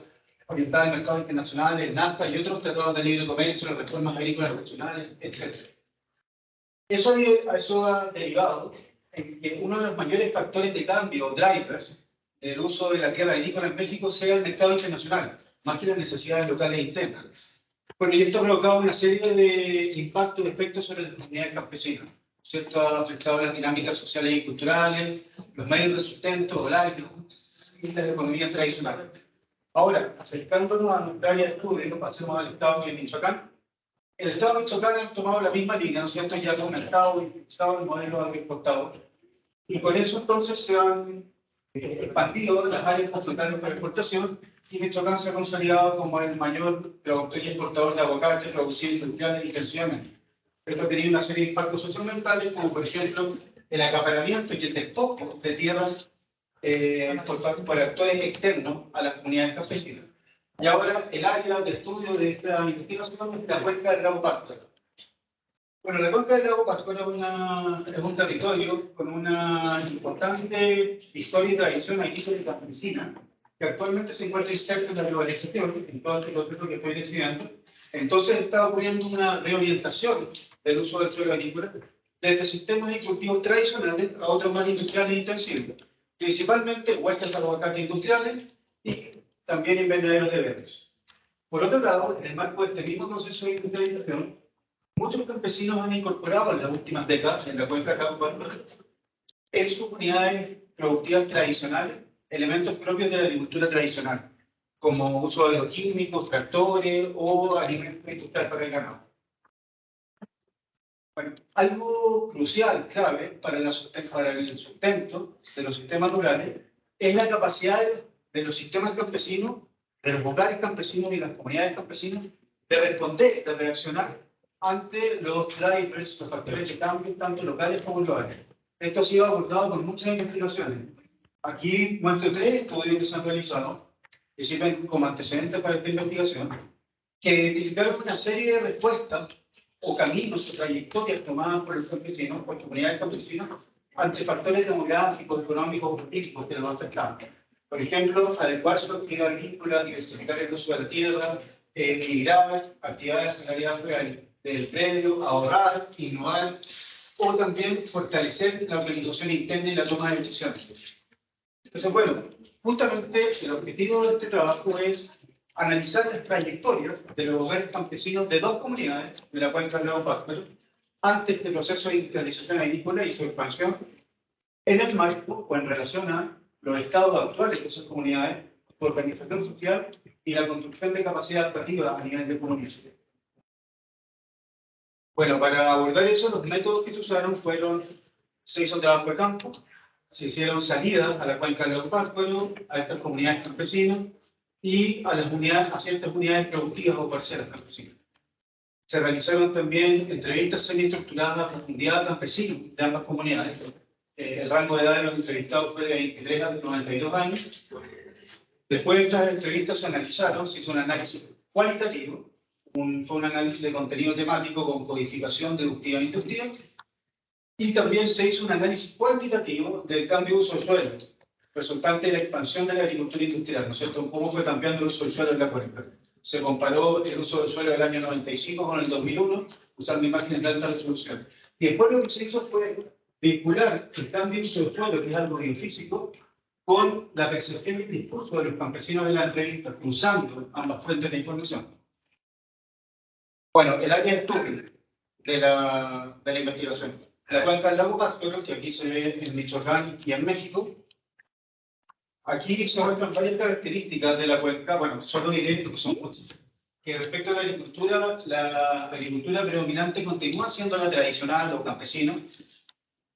orientadas al mercado internacional, el NAFTA y otros tratados de libre comercio, reformas agrícolas regionales, etc. Eso ha derivado en que uno de los mayores factores de cambio, o drivers, del uso de la tierra agrícola en México sea el mercado internacional, más que las necesidades locales internas. Bueno, y esto ha provocado una serie de impactos y efectos sobre las comunidades campesinas, ¿cierto? Ha afectado las dinámicas sociales y culturales, los medios de sustento, horarios y las economías tradicionales. Ahora, acercándonos a nuestra área de estudio, pasemos al estado de Michoacán. El estado de Michoacán ha tomado la misma línea, ¿no es cierto? Ya es un estado indexado en modelo agroexportador. Y con eso entonces se han expandido las áreas confrontales para exportación y Michoacán se ha consolidado como el mayor productor y exportador de aguacate producido industriales y pensiones. Esto ha tenido una serie de impactos socioambientales, como por ejemplo el acaparamiento y el despojo de tierras por actores externos a las comunidades campesinas. Y ahora el área de estudio de esta investigación es la cuenca del lago Pátzcuaro. Bueno, la cuenca del lago Pátzcuaro es un territorio con una importante historia y tradición agrícola y campesina, que actualmente se encuentra inserto en la globalización, en todo el proceso que estoy describiendo. Entonces está ocurriendo una reorientación del uso del suelo agrícola desde sistemas de cultivos tradicionales a otros más industriales e intensivos, principalmente huertas de aguacate industriales y también invernaderos de berries. Por otro lado, en el marco de este mismo proceso de industrialización, muchos campesinos han incorporado en las últimas décadas en la cuenca del lago Pátzcuaro en sus unidades productivas tradicionales elementos propios de la agricultura tradicional, como uso de agroquímicos, tractores o alimentos industriales para el ganado. Bueno, algo crucial, clave para el sustento de los sistemas rurales es la capacidad de los sistemas campesinos, de los hogares campesinos y las comunidades campesinas de responder, de reaccionar ante los drivers, los factores de cambio, tanto locales como globales. Esto ha sido abordado por muchas investigaciones. Aquí muestro 3 estudios que se han realizado, que sirven como antecedentes para esta investigación, que identificaron una serie de respuestas o caminos o trayectorias tomadas por los campesinos, por comunidades campesinas, ante factores demográficos, económicos, políticos que los afectan. Por ejemplo, adecuar su actividad agrícola, diversificar el uso de la tierra, migrar, actividades asalariadas del predio, ahorrar, innovar, o también fortalecer la organización interna y la toma de decisiones. Entonces, bueno, justamente el objetivo de este trabajo es analizar las trayectorias de los hogares campesinos de dos comunidades de la cuenca del lago Pátzcuaro antes del proceso de industrialización agrícola y su expansión en el marco o en relación a los estados actuales de esas comunidades, su organización social y la construcción de capacidad adaptativa a nivel de comunidad. Bueno, para abordar eso, los métodos que se usaron fueron: se hizo trabajo de campo, se hicieron salidas a la cuenca del lago Pátzcuaro, a estas comunidades campesinas y a ciertas unidades productivas o parcelas campesinas. Se realizaron también entrevistas semiestructuradas a profundidad a campesinos de ambas comunidades. El rango de edad de los entrevistados fue de 23 a 92 años. Después de estas entrevistas se analizaron, se hizo un análisis cualitativo, fue un análisis de contenido temático con codificación deductiva e inductiva, y también se hizo un análisis cuantitativo del cambio de uso del suelo, resultante de la expansión de la agricultura industrial, ¿no es cierto? ¿Cómo fue cambiando el uso del suelo en la cuenca? Se comparó el uso del suelo del año 95 con el 2001, usando imágenes de alta resolución. Y después lo que se hizo fue vincular el cambio de uso del suelo, que es algo biofísico, con la percepción y el discurso de los campesinos de la entrevista, cruzando ambas fuentes de información. Bueno, el área de estudio de la investigación. La cuenca del lago Pátzcuaro, que aquí se ve en Michoacán y en México. Aquí se muestran varias características de la cuenca. Bueno, solo diré que son muchas. Que respecto a la agricultura predominante continúa siendo la tradicional o campesina.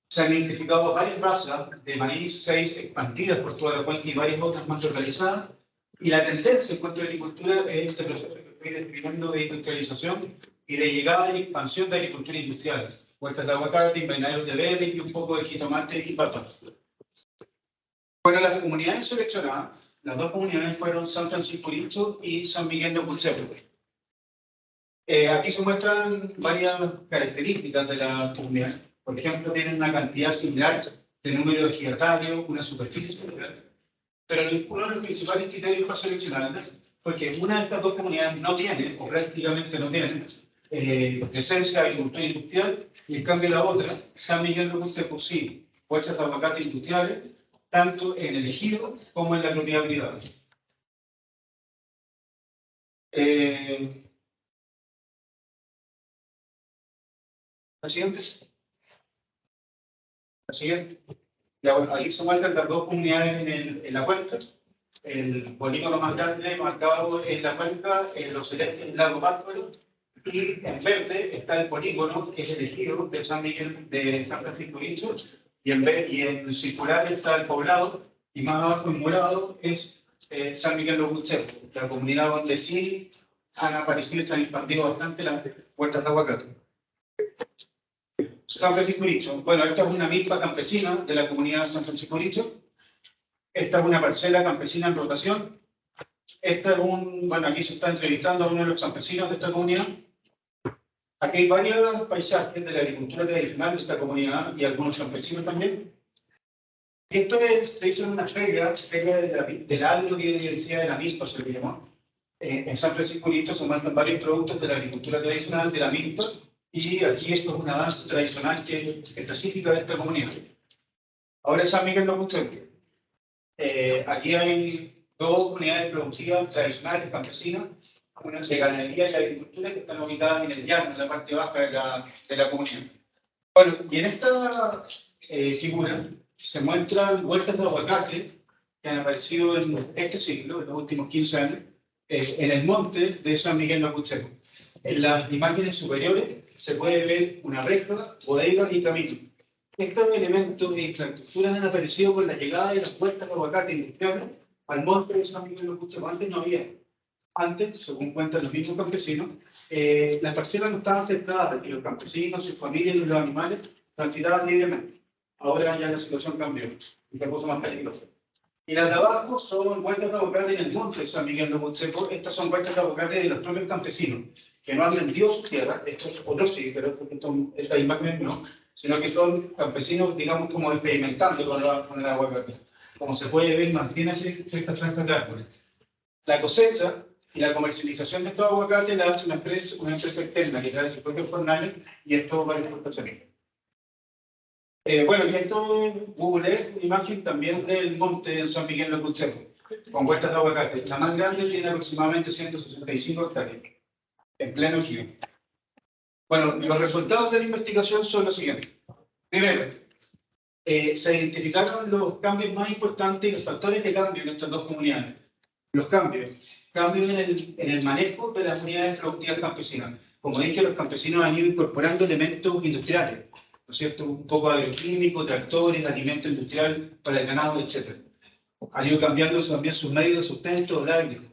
Se han identificado varias razas de maíz, 6 expandidas por toda la cuenca y varias otras más localizadas. Y la tendencia en cuanto a la agricultura es este proceso que estoy describiendo de industrialización y de llegada y expansión de agricultura industrial. Huertas de aguacate, invernaderos de verde y un poco de jitomate y papa. Bueno, las comunidades seleccionadas, las dos comunidades fueron San Francisco Uricho y San Miguel de Ucutzepo. Aquí se muestran varias características de la comunidad. Por ejemplo, tienen una cantidad similar de número de ejidatarios, una superficie similar. Pero uno de los principales criterios para seleccionarlas fue que una de estas dos comunidades no tiene, o prácticamente no tiene, presencia de agricultura industrial, y en cambio la otra, San Miguel de Ucutzepo, sí, huertas de aguacate industriales, tanto en el ejido como en la propiedad privada. ¿La siguiente? ¿La siguiente? Ya, bueno, ahí se muestran las dos comunidades en la cuenca. El polígono más grande marcado en la cuenca, en los celestes del lago Pátzcuaro, y en verde está el polígono, que es el ejido de San Miguel de San Francisco Uricho, y en circular está el poblado, y más abajo en morado es San Miguel de Ucutzepo, la comunidad donde sí han aparecido y se han expandido bastante las huertas de aguacate. San Francisco Uricho. Bueno, esta es una milpa campesina de la comunidad de San Francisco Uricho. Esta es una parcela campesina en rotación. Esta es bueno, aquí se está entrevistando a uno de los campesinos de esta comunidad. Aquí hay varios paisajes de la agricultura tradicional de esta comunidad y algunos campesinos también. Esto se hizo en una feria de la agrobiodiversidad de la milpa, se le llamó. En San Francisco Uricho se muestran varios productos de la agricultura tradicional de la milpa, y aquí esto es una base tradicional que es específica de esta comunidad. Ahora San Miguel de Ucutzepo. Aquí hay dos unidades productivas tradicionales campesinas, una de ganadería y la agricultura, que están ubicadas en el llano, en la parte baja de la comunidad. Bueno, y en esta figura se muestran huertas de aguacate que han aparecido en este siglo, en los últimos 15 años, en el monte de San Miguel de Ucutzepo. En las imágenes superiores se puede ver una reja, bodega y camino. Estos elementos de infraestructura han aparecido con la llegada de las huertas de aguacate industriales al monte de San Miguel de Ucutzepo. Antes no había. Antes, según cuentan los mismos campesinos, las parcelas no estaban cercadas y los campesinos, sus familias y los animales transitaban libremente. Ahora ya la situación cambió y se puso más peligrosa. Y las de abajo son huertas de aguacate en el monte de San Miguel de Ucutzepo. Estas son huertas de aguacate de los propios campesinos, que no han vendido sus tierras. Estos otros sí, pero estas imágenes no, sino que son campesinos, digamos, como experimentando con el aguacate. Como se puede ver, mantiene ciertas franjas de árboles. La cosecha Y la comercialización de estos aguacates la hace una empresa externa que trae sus propios fornales y esto para exportación. Bueno, y esto Google es una imagen también del monte en San Miguel de Pucero, con huertas de aguacate. La más grande tiene aproximadamente 165 hectáreas, en pleno Chile. Bueno, los resultados de la investigación son los siguientes. Primero, se identificaron los cambios más importantes y los factores de cambio en estas dos comunidades. Los cambios en el manejo de las unidades productivas campesinas. Como dije, los campesinos han ido incorporando elementos industriales, ¿no es cierto? Un poco agroquímico, tractores, alimento industrial para el ganado, etc. Han ido cambiando también sus medios de sustento, horarios,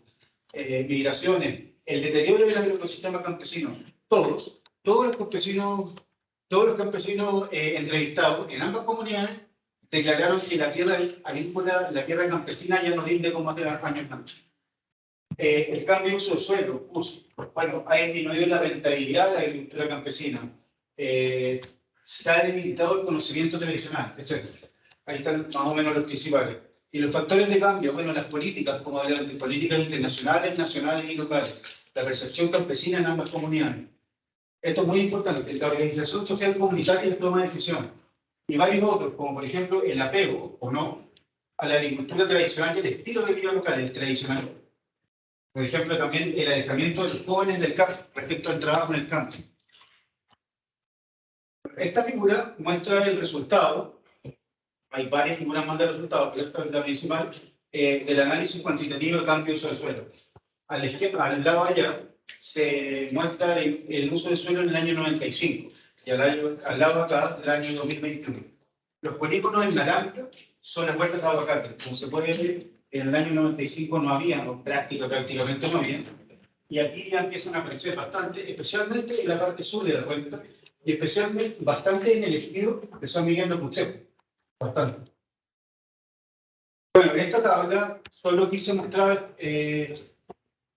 migraciones, el deterioro del agroecosistema campesino. Todos los campesinos entrevistados en ambas comunidades declararon que la tierra agrícola, la tierra campesina ya no rinde como hace años antes. El cambio de uso de suelo, bueno, ha disminuido la rentabilidad de la agricultura campesina, se ha debilitado el conocimiento tradicional, etc. Ahí están más o menos los principales. Y los factores de cambio, bueno, las políticas, como hablar de políticas internacionales, nacionales y locales, la percepción campesina en ambas comunidades. Esto es muy importante, la organización social comunitaria y la toma de decisiones. Y varios otros, como por ejemplo el apego, o no, a la agricultura tradicional y el estilo de vida local, el tradicional. Por ejemplo, también el alejamiento de los jóvenes del campo respecto al trabajo en el campo. Esta figura muestra el resultado, hay varias figuras más de resultados, pero esta es la principal, del análisis cuantitativo de cambio de uso del suelo. Al lado allá se muestra el uso del suelo en el año 95 y al lado acá el año 2021. Los polígonos en naranja son las huertas de aguacate. Como se puede ver, en el año 95 no había, o prácticamente no había, y aquí ya empiezan a aparecer bastante, especialmente en la parte sur de la cuenca, y especialmente bastante en el ejido de San Miguel de Pucero. Bastante. Bueno, esta tabla solo quise mostrar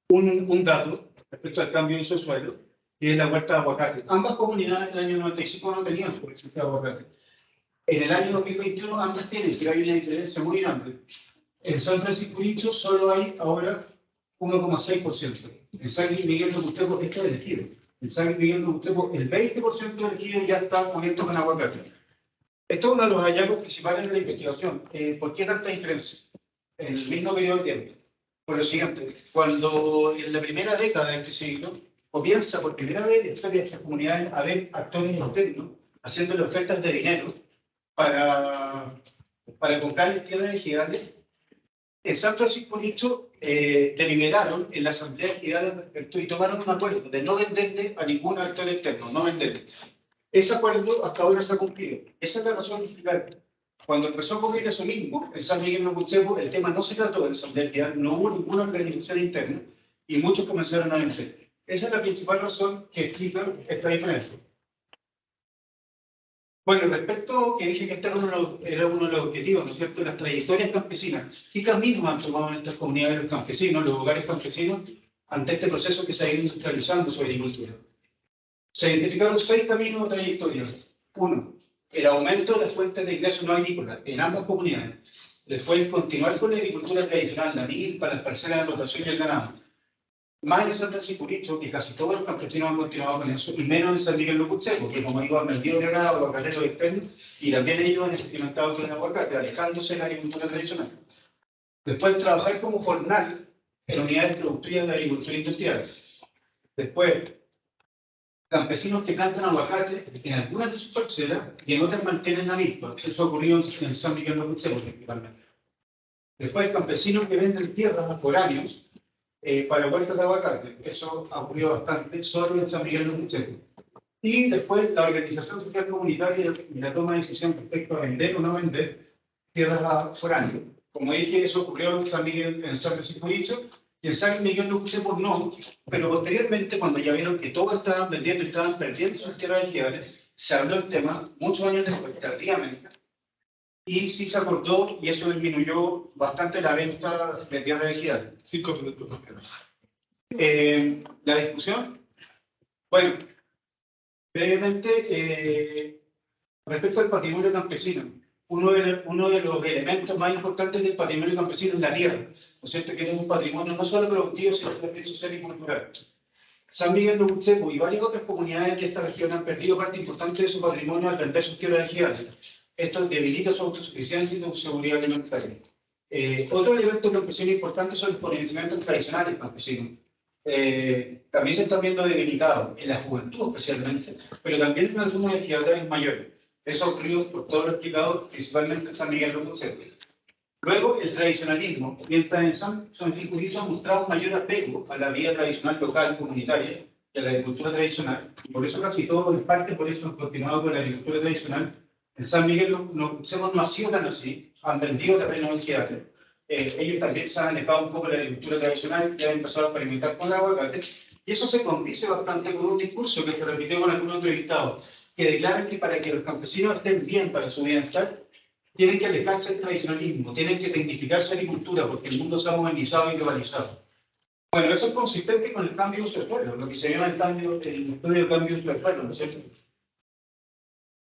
un dato respecto al cambio de uso de suelo, que es la huerta de aguacate. Ambas comunidades en el año 95 no tenían su presencia de aguacate. En el año 2021 ambas tienen, pero hay una diferencia muy grande. En San Francisco Dicho solo hay ahora 1,6%. En San Miguel de Pucero esto es elegido. En San Miguel de Pucero el 20% del ejido ya está cubierto con aguacate. Esto es uno de los hallazgos principales de la investigación. ¿Por qué tanta diferencia en el mismo periodo de tiempo? Por lo siguiente, cuando en la primera década de este siglo comienza por primera vez en la historia de estas comunidades a ver actores externos haciéndole ofertas de dinero para comprar tierras ejidales, en San Francisco Dicho deliberaron en la Asamblea Ejidal al respecto y tomaron un acuerdo de no venderle a ningún actor externo, no venderle. Ese acuerdo hasta ahora se ha cumplido. Esa es la razón principal. Cuando empezó a ocurrir eso mismo, en San Miguel de Pucero, el tema no se trató de la Asamblea Ejidal, no hubo ninguna organización interna y muchos comenzaron a vender. Esa es la principal razón que explica esta diferencia. Bueno, respecto que dije que este era uno de los objetivos, ¿no es cierto?, de las trayectorias campesinas. ¿Qué caminos han tomado en estas comunidades los campesinos, los hogares campesinos, ante este proceso que se ha ido industrializando su agricultura? Se identificaron 6 caminos o trayectorias. 1. El aumento de las fuentes de ingresos no agrícolas en ambas comunidades. Después, continuar con la agricultura tradicional, la milpa, las parcelas de rotación y el ganado. Más en San Francisco Dicho, que casi todos los campesinos han continuado con eso, y menos en San Miguel de Pucero, porque como digo, han vendido ganado, aguacateros externos, y también ellos han experimentado con el aguacate, alejándose de la agricultura tradicional. Después, trabajar como jornal en unidades productivas de agricultura industrial. Después, campesinos que plantan aguacate en algunas de sus parcelas y en otras mantienen la milpa. Eso ha ocurrido en San Miguel de Pucero principalmente. Después, campesinos que venden tierras por años para huertas de aguacate. Eso ha ocurrido bastante solo en San Miguel de Pucero. Y después, la organización social comunitaria y la toma de decisión respecto a vender o no vender tierras por año. Como dije, eso ocurrió en San Francisco Dicho, y en San Miguel de Pucero no, pero posteriormente, cuando ya vieron que todos estaban vendiendo y estaban perdiendo sus tierras ejidales, se habló del tema muchos años después, tardíamente, y sí se acordó, y eso disminuyó bastante la venta de tierras ejidales. 5 minutos. La discusión, bueno, brevemente, respecto al patrimonio campesino, uno de los elementos más importantes del patrimonio campesino es la tierra. ¿no es cierto?, que tiene un patrimonio no solo productivo, sino también social y cultural. San Miguel de Uccepu y varias otras comunidades de esta región han perdido parte importante de su patrimonio al vender sus tierras ejidales. Esto debilita su autosuficiencia y su seguridad alimentaria. Otro elemento campesino importante son los conocimientos tradicionales campesinos. También se están viendo debilitados, en la juventud especialmente, pero también en algunas ejidales mayores. Eso ha ocurrido por todo lo explicado, principalmente en San Miguel de Uccepu. Luego, el tradicionalismo. Mientras en San Francisco ha mostrado un mayor apego a la vida tradicional local, comunitaria, y a la agricultura tradicional, y por eso casi todos, en parte por eso han continuado con la agricultura tradicional, en San Miguel no ha sido tan así, han vendido terrenos ejidales. Ellos también se han alejado un poco de la agricultura tradicional, ya han empezado a experimentar con el aguacate, y eso se condice bastante con un discurso que se repitió con algunos entrevistados, que declaran que para que los campesinos estén bien para su bienestar, tienen que alejarse del tradicionalismo, tienen que tecnificar su agricultura, porque el mundo se ha modernizado y globalizado. Bueno, eso es consistente con el cambio de uso de suelo, lo que se llama el estudio del cambio de uso de suelo, ¿no es cierto?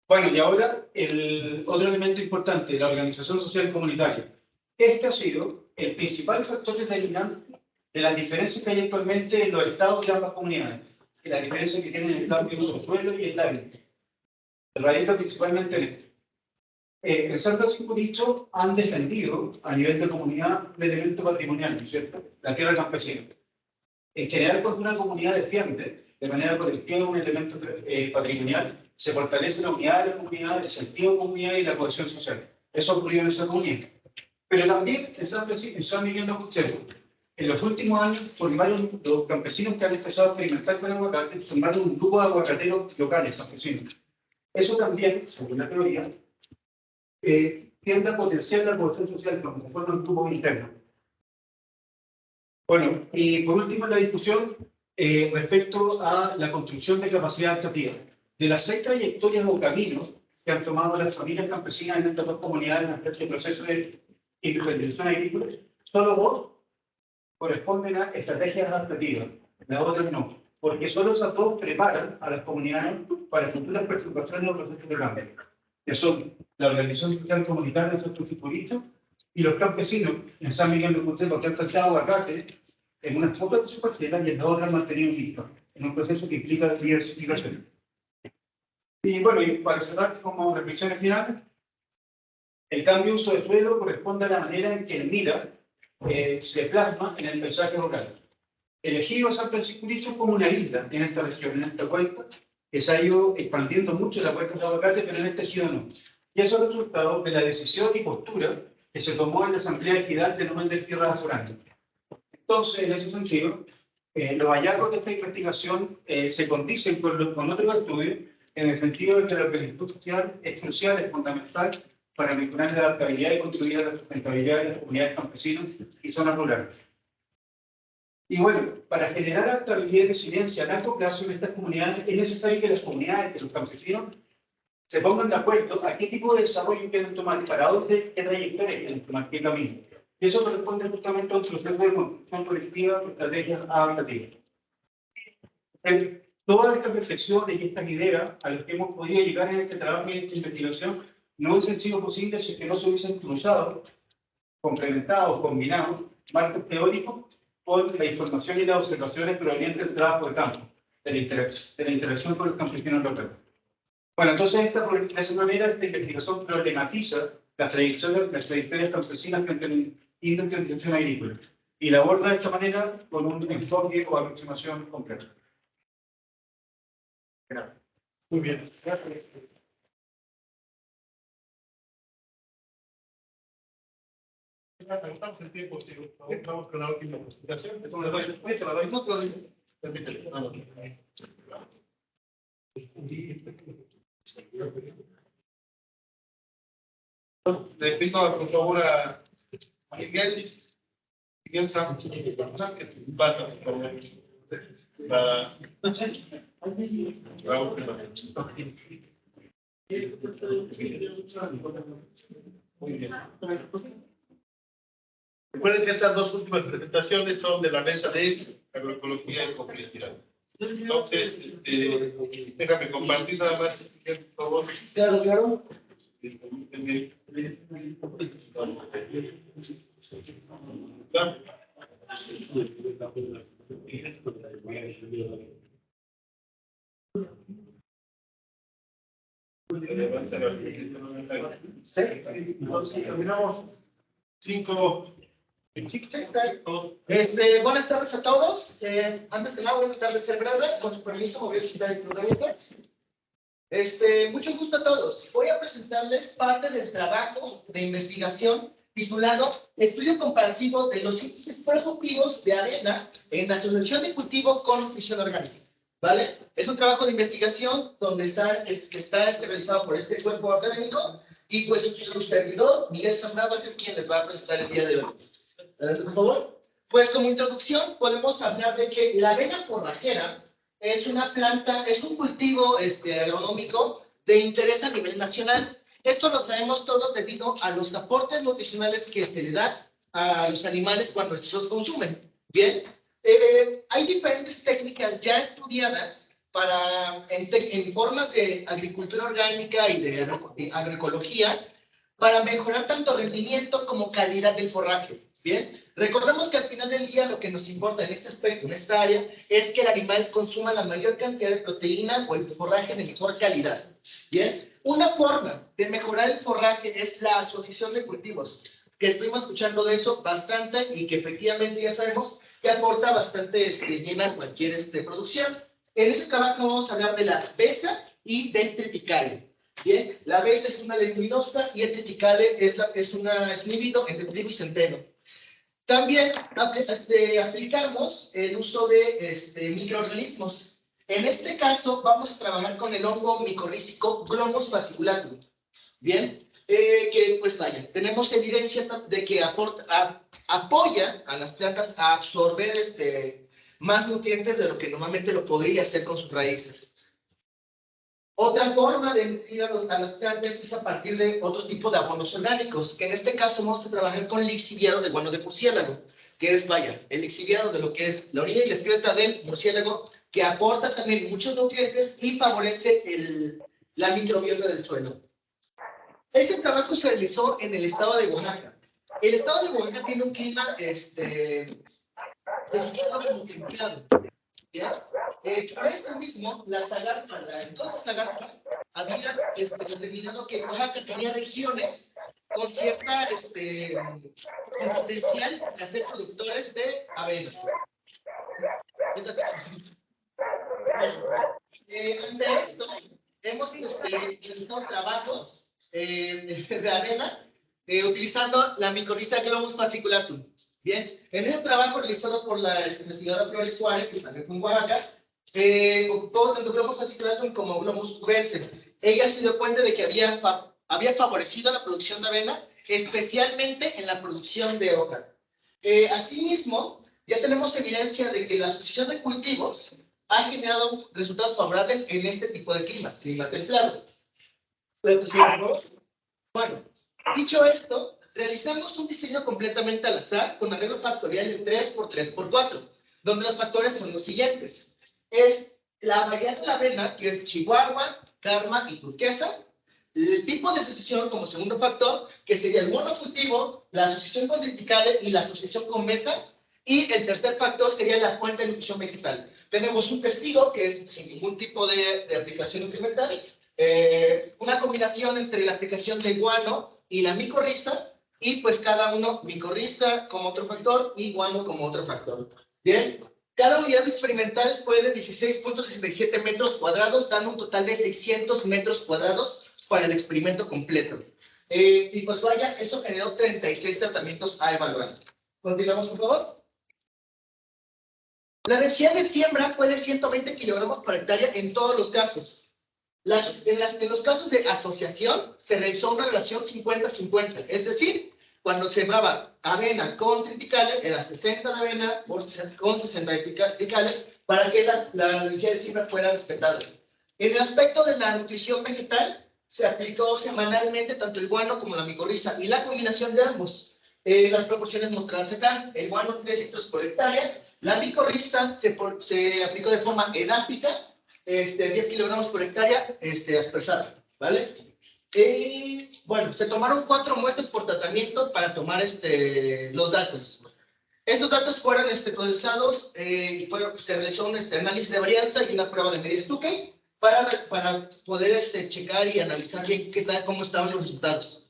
Bueno, y ahora el otro elemento importante, la organización social comunitaria. Este ha sido el principal factor determinante de las diferencias que hay actualmente en los estados de ambas comunidades, y la diferencia que tienen el cambio de uso de suelo y el hábitat. Radica principalmente en esto. En San Francisco Dicho han defendido a nivel de comunidad el elemento patrimonial, ¿no es cierto? La tierra campesina. En general, cuando una comunidad defiende de manera colectiva un elemento patrimonial, se fortalece la unidad de la comunidad, el sentido de comunidad y la cohesión social. Eso ocurrió en esa comunidad. Pero también en San Miguel de Uccepu, en los últimos años, los campesinos que han empezado a experimentar con el aguacate, formaron un grupo de aguacateros locales, campesinos. Eso también, según la teoría, tiende a potenciar la cohesión social como se forma un grupo interno. Bueno, y por último en la discusión respecto a la construcción de capacidad adaptativa. De las 6 trayectorias o caminos que han tomado las familias campesinas en estas dos comunidades en este proceso de industrialización agrícola, solo 2 corresponden a estrategias adaptativas, las otras no, porque solo esas 2 preparan a las comunidades para futuras perturbaciones o procesos de cambio, que son la organización social comunitaria en San Francisco Dicho y los campesinos en San Miguel de Uccepu, que han plantado aguacate en unas pocas de sus parcelas y en las otras han mantenido vistas, en un proceso que implica diversificación. Y bueno, y para cerrar como reflexiones finales, el cambio de uso de suelo corresponde a la manera en que el MIRA se plasma en el paisaje local. El ejido de San Francisco Dicho como una isla en esta región, en esta cuenca, que se ha ido expandiendo mucho en la cuenca de aguacate, pero en este ejido no. Y eso es el resultado de la decisión y postura que se tomó en la Asamblea Ejidal de no vender tierras foráneas. Entonces, en ese sentido, los hallazgos de esta investigación se condicen con otros estudios, en el sentido de que la organización social es crucial, es fundamental para mejorar la adaptabilidad y contribuir a la sustentabilidad de las comunidades campesinas y zonas rurales. Y bueno, para generar adaptabilidad y resiliencia a largo plazo en estas comunidades, es necesario que las comunidades, que los campesinos, se pongan de acuerdo a qué tipo de desarrollo quieren tomar, para dónde, qué trayectoria quieren tomar, qué camino. Y eso corresponde justamente a un proceso de construcción colectiva de estrategias adaptativas. Todas estas reflexiones y estas ideas a las que hemos podido llegar en este trabajo y en esta investigación no hubiesen sido posibles si que no se hubiesen cruzado, complementado, combinado marcos teóricos con la información y las observaciones provenientes del trabajo de campo, de la interacción con los campesinos locales. Bueno, entonces de esa manera esta investigación problematiza las trayectorias campesinas frente a la industrialización agrícola y la aborda de esta manera con un enfoque o aproximación completa. Gracias. Muy bien, gracias. Estamos en tiempo, sí. Vamos con la última presentación. Te la doy después, te la doy, no te la doy. Permíteme. Le pido por favor a Miguel Sánchez, que pasa, por favor. Muy bien. Recuerden que estas 2 últimas presentaciones son de la mesa de agroecología y comunidad. Entonces, déjame compartir nada más, por favor. Claro. Claro. Entonces, terminamos 5. Buenas tardes a todos. Antes que nada, voy a tratar de ser breve. Con su permiso, me voy a quitar el cronómetros. Mucho gusto a todos. Voy a presentarles parte del trabajo de investigación titulado Estudio comparativo de los índices productivos de avena en asociación de cultivo con nutrición orgánica. ¿Vale? Es un trabajo de investigación donde que está realizado por este cuerpo académico y pues su servidor, Miguel Zambrano, va a ser quien les va a presentar el día de hoy. Por favor. Pues como introducción podemos hablar de que la avena forrajera es una planta, es un cultivo agronómico de interés a nivel nacional. Esto lo sabemos todos debido a los aportes nutricionales que se le da a los animales cuando estos consumen. Bien, hay diferentes técnicas ya estudiadas en formas de agricultura orgánica y de agroecología para mejorar tanto rendimiento como calidad del forraje. Bien, recordemos que al final del día lo que nos importa en este aspecto, en esta área, es que el animal consuma la mayor cantidad de proteína o el forraje de mejor calidad. Bien, una forma de mejorar el forraje es la asociación de cultivos, que estuvimos escuchando de eso bastante y que efectivamente ya sabemos que aporta bastante bien a cualquier producción. En este trabajo vamos a hablar de la besa y del triticale. Bien, la besa es una leguminosa y el triticale es un híbrido entre trigo y centeno. También aplicamos el uso de microorganismos. En este caso vamos a trabajar con el hongo micorrícico Glomus fasciculatum. Bien, que pues vaya, tenemos evidencia de que apoya a las plantas a absorber más nutrientes de lo que normalmente lo podría hacer con sus raíces. Otra forma de nutrir a las plantas es a partir de otro tipo de abonos orgánicos, que en este caso vamos a trabajar con lixiviado de guano de murciélago, que es, vaya, el lixiviado de lo que es la orina y la excreta del murciélago, que aporta también muchos nutrientes y favorece la microbiota del suelo. Este trabajo se realizó en el estado de Oaxaca. El estado de Oaxaca tiene un clima demasiado templado. ¿Ya? Por eso mismo, la entonces Zagarpa había determinado que Oaxaca tenía regiones con cierta con potencial de ser productores de avena. Ante esto, hemos realizado trabajos de avena utilizando la micorriza Glomus fasciculatum. Bien, en ese trabajo realizado por la investigadora Flores Suárez y también con Oaxaca, ocupó tanto Glomus fasciculatum como Glomus cubense. Ella se dio cuenta de que había favorecido la producción de avena, especialmente en la producción de hoja. Asimismo, ya tenemos evidencia de que la asociación de cultivos ha generado resultados favorables en este tipo de clima templado. Bueno, dicho esto, realizamos un diseño completamente al azar con arreglo factorial de 3x3x4, donde los factores son los siguientes. Es la variedad de la avena, que es Chihuahua, Karma y Turquesa. El tipo de asociación como segundo factor, que sería el monocultivo, la asociación con triticale y la asociación con mesa. Y el tercer factor sería la fuente de nutrición vegetal. Tenemos un testigo que es sin ningún tipo de aplicación nutrimental, una combinación entre la aplicación de guano y la micorriza, y pues cada uno, micorriza como otro factor y guano como otro factor. Bien, cada unidad experimental fue de 16.67 metros cuadrados, dando un total de 600 metros cuadrados para el experimento completo. Y pues vaya, eso generó 36 tratamientos a evaluar. Continuamos, por favor. La densidad de siembra fue de 120 kilogramos por hectárea en todos los casos. En los casos de asociación se realizó una relación 50-50, es decir, cuando sembraba avena con triticale, era 60 de avena con 60 de triticale, para que la densidad de siembra fuera respetada. En el aspecto de la nutrición vegetal, se aplicó semanalmente tanto el guano como la micorriza y la combinación de ambos. Las proporciones mostradas acá, el guano 3 litros por hectárea, la micorriza se aplicó de forma edáfica, 10 kilogramos por hectárea aspersada, ¿vale? Bueno, se tomaron 4 muestras por tratamiento para tomar los datos. Estos datos fueron procesados y se realizó un análisis de varianza y una prueba de medida Stuckey para poder checar y analizar bien cómo estaban los resultados.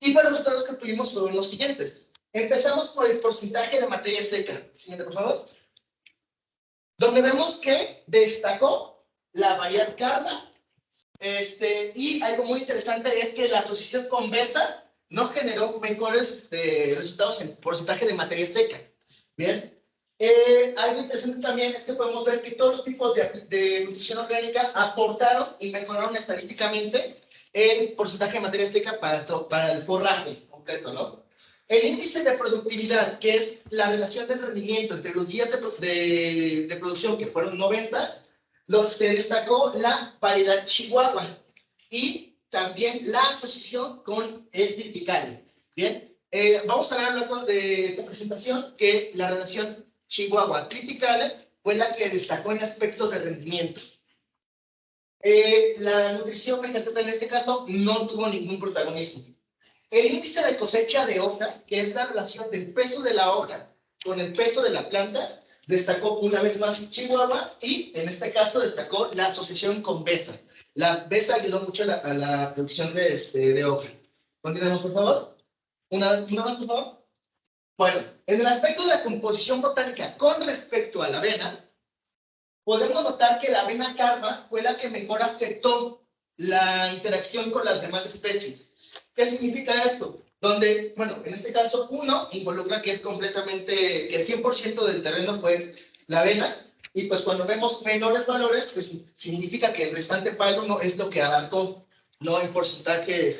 Y para los datos que obtuvimos fueron los siguientes. Empezamos por el porcentaje de materia seca. Siguiente, por favor. Donde vemos que destacó la variedad Karma. Y algo muy interesante es que la asociación con BESA no generó mejores resultados en porcentaje de materia seca. Bien. Algo interesante también es que podemos ver que todos los tipos de nutrición orgánica aportaron y mejoraron estadísticamente el porcentaje de materia seca para el forraje completo, ¿no? El índice de productividad, que es la relación del rendimiento entre los días de producción, que fueron 90, se destacó la variedad Chihuahua y también la asociación con el triticale. Bien, vamos a ver a lo largo de esta presentación que la relación Chihuahua-triticale fue la que destacó en aspectos de rendimiento. La nutrición vegetal en este caso no tuvo ningún protagonismo. El índice de cosecha de hoja, que es la relación del peso de la hoja con el peso de la planta, destacó una vez más Chihuahua y en este caso destacó la asociación con BESA. La BESA ayudó mucho a la producción de hoja. Continuemos, por favor. Una más, por favor. Bueno, en el aspecto de la composición botánica con respecto a la avena, podemos notar que la avena Karma fue la que mejor aceptó la interacción con las demás especies. ¿Qué significa esto? Donde, bueno, en este caso, uno involucra que es completamente, que el 100% del terreno fue la avena, y pues cuando vemos menores valores, pues significa que el restante palo no es lo que abarcó, no en porcentaje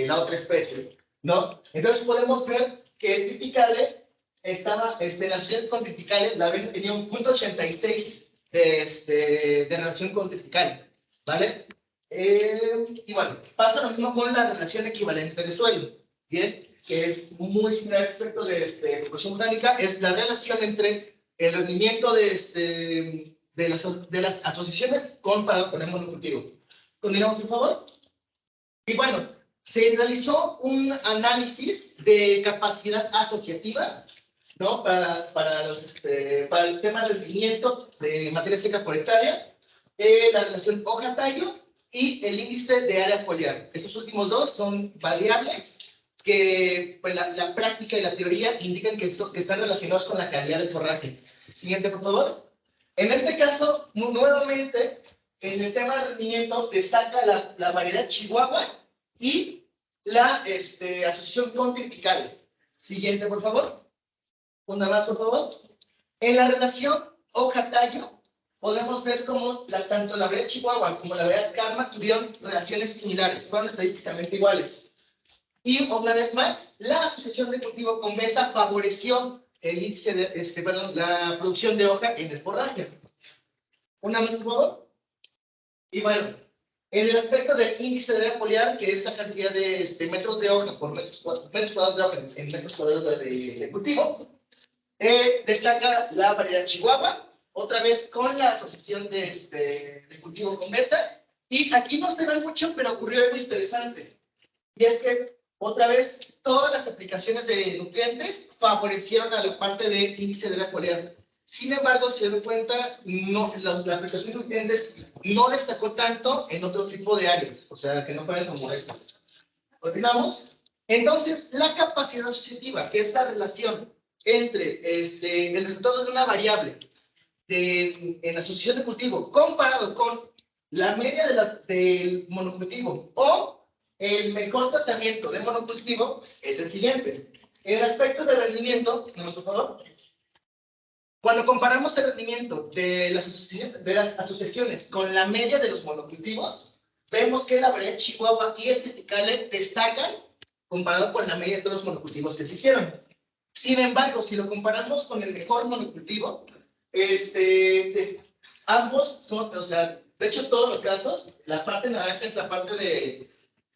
la otra especie, ¿no? Entonces podemos ver que el triticale estaba, en la asociación con triticale, la avena tenía un 0.86 de relación con triticale, ¿vale? Y bueno, pasa lo mismo con la relación equivalente de suelo, ¿bien? Que es muy similar al aspecto de composición botánica, es la relación entre el rendimiento de las asociaciones comparado con el monocultivo. Continuamos, por favor. Y bueno, se realizó un análisis de capacidad asociativa, ¿no? Para el tema del rendimiento de materia seca por hectárea, la relación hoja-tallo y el índice de área foliar. Estos últimos dos son variables que pues, la práctica y la teoría indican que están relacionados con la calidad del forraje. Siguiente, por favor. En este caso, nuevamente, en el tema de rendimiento destaca la variedad Chihuahua y la asociación con triticale. Siguiente, por favor. Una más, por favor. En la relación hoja-tallo, podemos ver cómo tanto la variedad Chihuahua como la variedad Karma tuvieron relaciones similares, fueron estadísticamente iguales. Y una vez más, la asociación de cultivo con BESA favoreció el índice de, la producción de hoja en el forraje. Una más, por favor. Y bueno, en el aspecto del índice de área foliar, que es la cantidad de metros de hoja por metros cuadrados de hoja en metros cuadrados de cultivo, destaca la variedad Chihuahua, otra vez con la asociación de cultivo con BESA. Y aquí no se ve mucho, pero ocurrió algo interesante. Y es que, otra vez, todas las aplicaciones de nutrientes favorecieron a la parte de índice de área foliar. Sin embargo, si se dan cuenta, no, la aplicación de nutrientes no destacó tanto en otro tipo de áreas, o sea, que no fueran como estas. Continuamos. Entonces, la capacidad asociativa, que es la relación entre el resultado de una variable en la asociación de cultivo comparado con la media del monocultivo o el mejor tratamiento de monocultivo, es el siguiente. En el aspecto de rendimiento, por favor, cuando comparamos el rendimiento de las asociaciones con la media de los monocultivos, vemos que la variedad Chihuahua y el triticale destacan comparado con la media de todos los monocultivos que se hicieron. Sin embargo, si lo comparamos con el mejor monocultivo, ambos son, o sea, de hecho, en todos los casos, la parte naranja es la parte de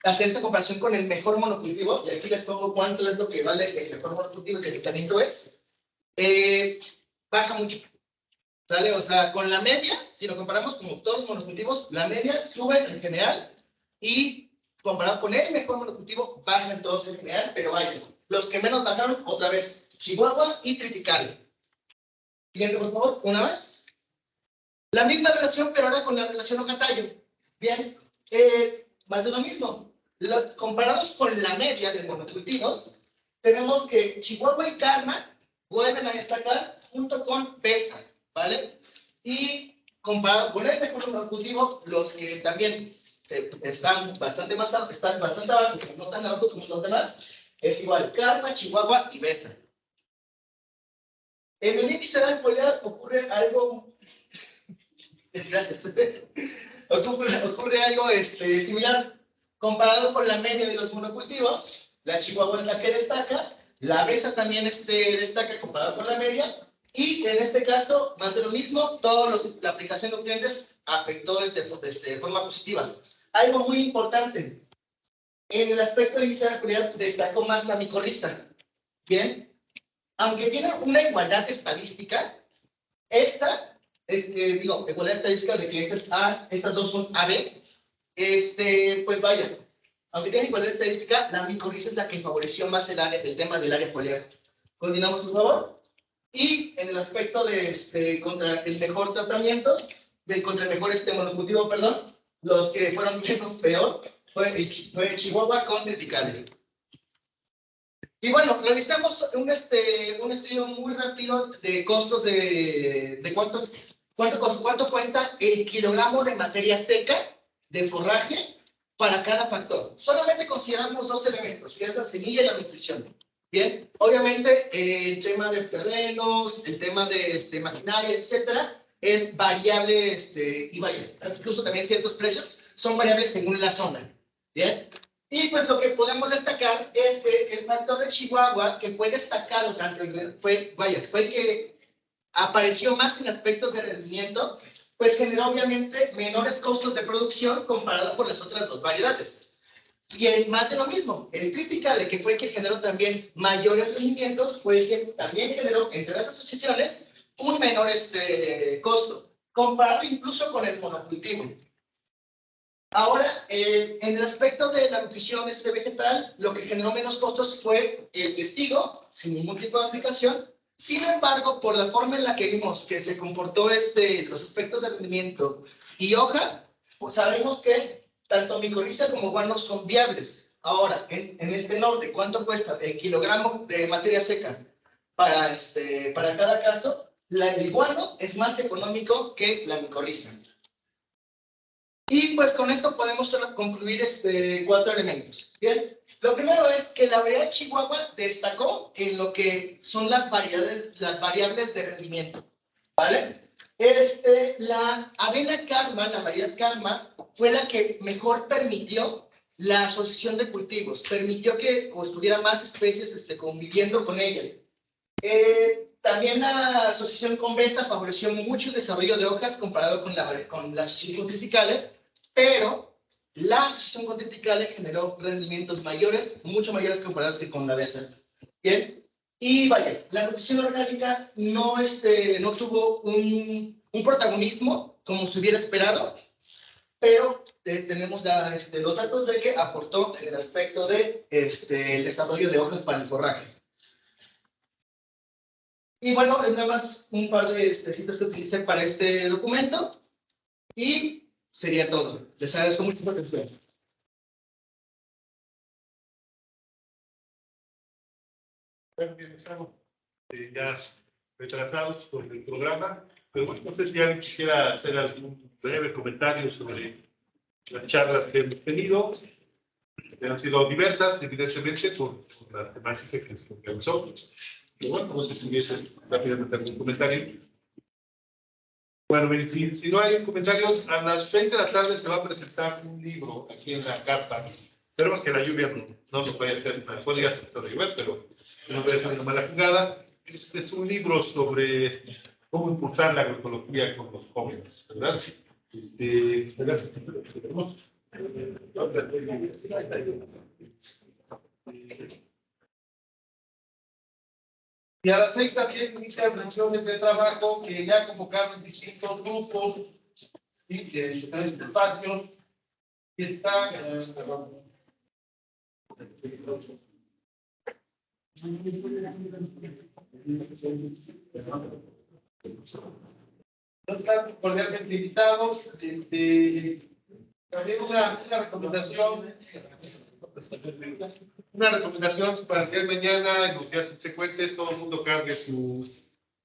hacer esta comparación con el mejor monocultivo, y aquí les pongo cuánto es lo que vale el mejor monocultivo y qué tratamiento es. Baja mucho, ¿sale? O sea, con la media, si lo comparamos con todos los monocultivos, la media sube en general, y comparado con el mejor monocultivo, bajan todos en general, pero vaya, los que menos bajaron, otra vez, Chihuahua y triticale. Siguiente, por favor, una más. La misma relación, pero ahora con la relación hoja-tallo. Bien, más de lo mismo. Comparados con la media de monocultivos, tenemos que Chihuahua y Carma vuelven a destacar junto con Besa, ¿vale? Y comparado con el mejor monocultivo, los que también están bastante abajo, pero no tan altos como los demás, es igual Carma, Chihuahua y Besa. En el índice de alcoholidad ocurre algo. Gracias. Ocurre algo similar. Comparado con la media de los monocultivos, la Chihuahua es la que destaca, la Besa también destaca comparado con la media, y en este caso, más de lo mismo, la aplicación de nutrientes afectó de forma positiva. Algo muy importante, en el aspecto de índice de alcoholidad destacó más la micorriza. Bien, aunque tiene una igualdad estadística, igualdad estadística de que estas dos son AB, pues vaya, aunque tiene igualdad estadística, la micorriza es la que favoreció más el tema del área foliar. Continuamos, por favor. Y en el aspecto de contra el mejor tratamiento, contra el mejor monocultivo, perdón, los que fueron menos peor fue Chihuahua con triticale. Y bueno, realizamos un estudio muy rápido de costos de cuánto cuesta el kilogramo de materia seca de forraje para cada factor. Solamente consideramos dos elementos, que es la semilla y la nutrición. Bien, obviamente el tema de terrenos, el tema de maquinaria, etcétera, es variable, y vaya, incluso también ciertos precios son variables según la zona. Bien, y pues lo que podemos destacar es que el factor de Chihuahua, que fue destacado tanto fue el que apareció más en aspectos de rendimiento, pues generó obviamente menores costos de producción comparado con las otras dos variedades. Y más de lo mismo, el triticale, que fue el que generó también mayores rendimientos, fue el que también generó, entre las asociaciones, un menor costo, comparado incluso con el monocultivo. Ahora, en el aspecto de la nutrición vegetal, lo que generó menos costos fue el testigo, sin ningún tipo de aplicación. Sin embargo, por la forma en la que vimos que se comportó los aspectos de rendimiento y hoja, pues sabemos que tanto micorriza como guano son viables. Ahora, en el tenor de cuánto cuesta el kilogramo de materia seca para cada caso, el guano es más económico que la micorriza. Y pues con esto podemos concluir 4 elementos. Bien, lo primero es que la variedad Chihuahua destacó en lo que son las variables de rendimiento, ¿vale? La avena Karma, la variedad Karma, fue la que mejor permitió la asociación de cultivos, permitió que estuviera más especies conviviendo con ella. También la asociación con Besa favoreció mucho el desarrollo de hojas comparado con la asociación con triticale, pero la asociación con triticale generó rendimientos mayores, mucho mayores comparados que con la Besa. Bien, y vaya, la nutrición orgánica no tuvo un protagonismo como se hubiera esperado, pero tenemos los datos de que aportó en el aspecto de el desarrollo de hojas para el forraje. Y bueno, es nada más un par de citas que utilicé para este documento y sería todo. Les agradezco mucho por atención. Bien, estamos ya retrasados con el programa, pero bueno, no sé si alguien quisiera hacer algún breve comentario sobre las charlas que hemos tenido. Han sido diversas, evidentemente, por la temática que se organizó. Pero bueno, no sé si hubiese rápidamente algún comentario. Bueno, si no hay comentarios, a las 6 de la tarde se va a presentar un libro aquí en la carta. Esperemos que la lluvia no nos vaya a hacer una podría llover, pero no vaya a ser una mala jugada. Es un libro sobre cómo impulsar la agroecología con los jóvenes, ¿verdad? Y a las 6 también inician reuniones de trabajo que ya convocaron distintos grupos y diferentes espacios que están. No están cordialmente invitados. También una recomendación Una recomendación para el día de mañana, en los días subsecuentes, todo el mundo cargue su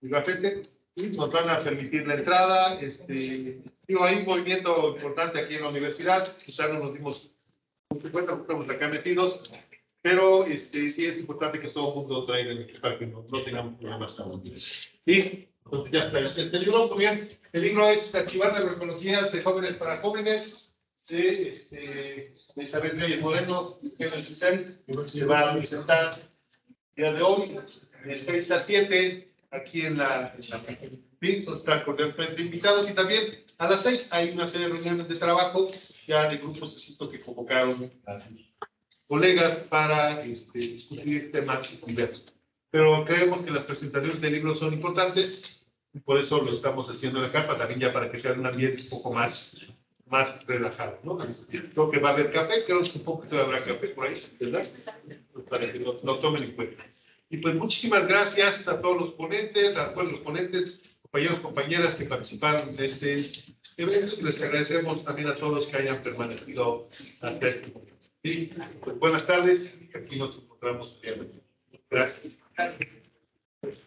gafete y nos van a permitir la entrada. Digo, hay un movimiento importante aquí en la universidad, quizás no nos dimos mucha cuenta porque estamos acá metidos, pero sí es importante que todo el mundo traiga para que no tengamos problemas. Y entonces ya está. El libro, muy bien. El libro es Archivando Agroecologías de Jóvenes para Jóvenes, de Isabel Reyes Moreno, que se va a presentar el día de hoy, de 6 a 7, aquí en la sí, están cordialmente invitados, y también a las 6 hay una serie de reuniones de trabajo ya de grupos que convocaron a sus colegas para discutir temas diversos. Pero creemos que las presentaciones de libros son importantes y por eso lo estamos haciendo en la capa, también ya para que sea un ambiente un poco más relajado, ¿no? Creo que va a haber café, creo que un poquito habrá café por ahí, ¿verdad? Pues para que lo tomen en cuenta. Y pues muchísimas gracias a todos los ponentes, compañeros, compañeras que participaron de este evento, y les agradecemos también a todos que hayan permanecido hasta este momento. Sí, pues buenas tardes, aquí nos encontramos el día de hoy. Gracias. Gracias. Pues,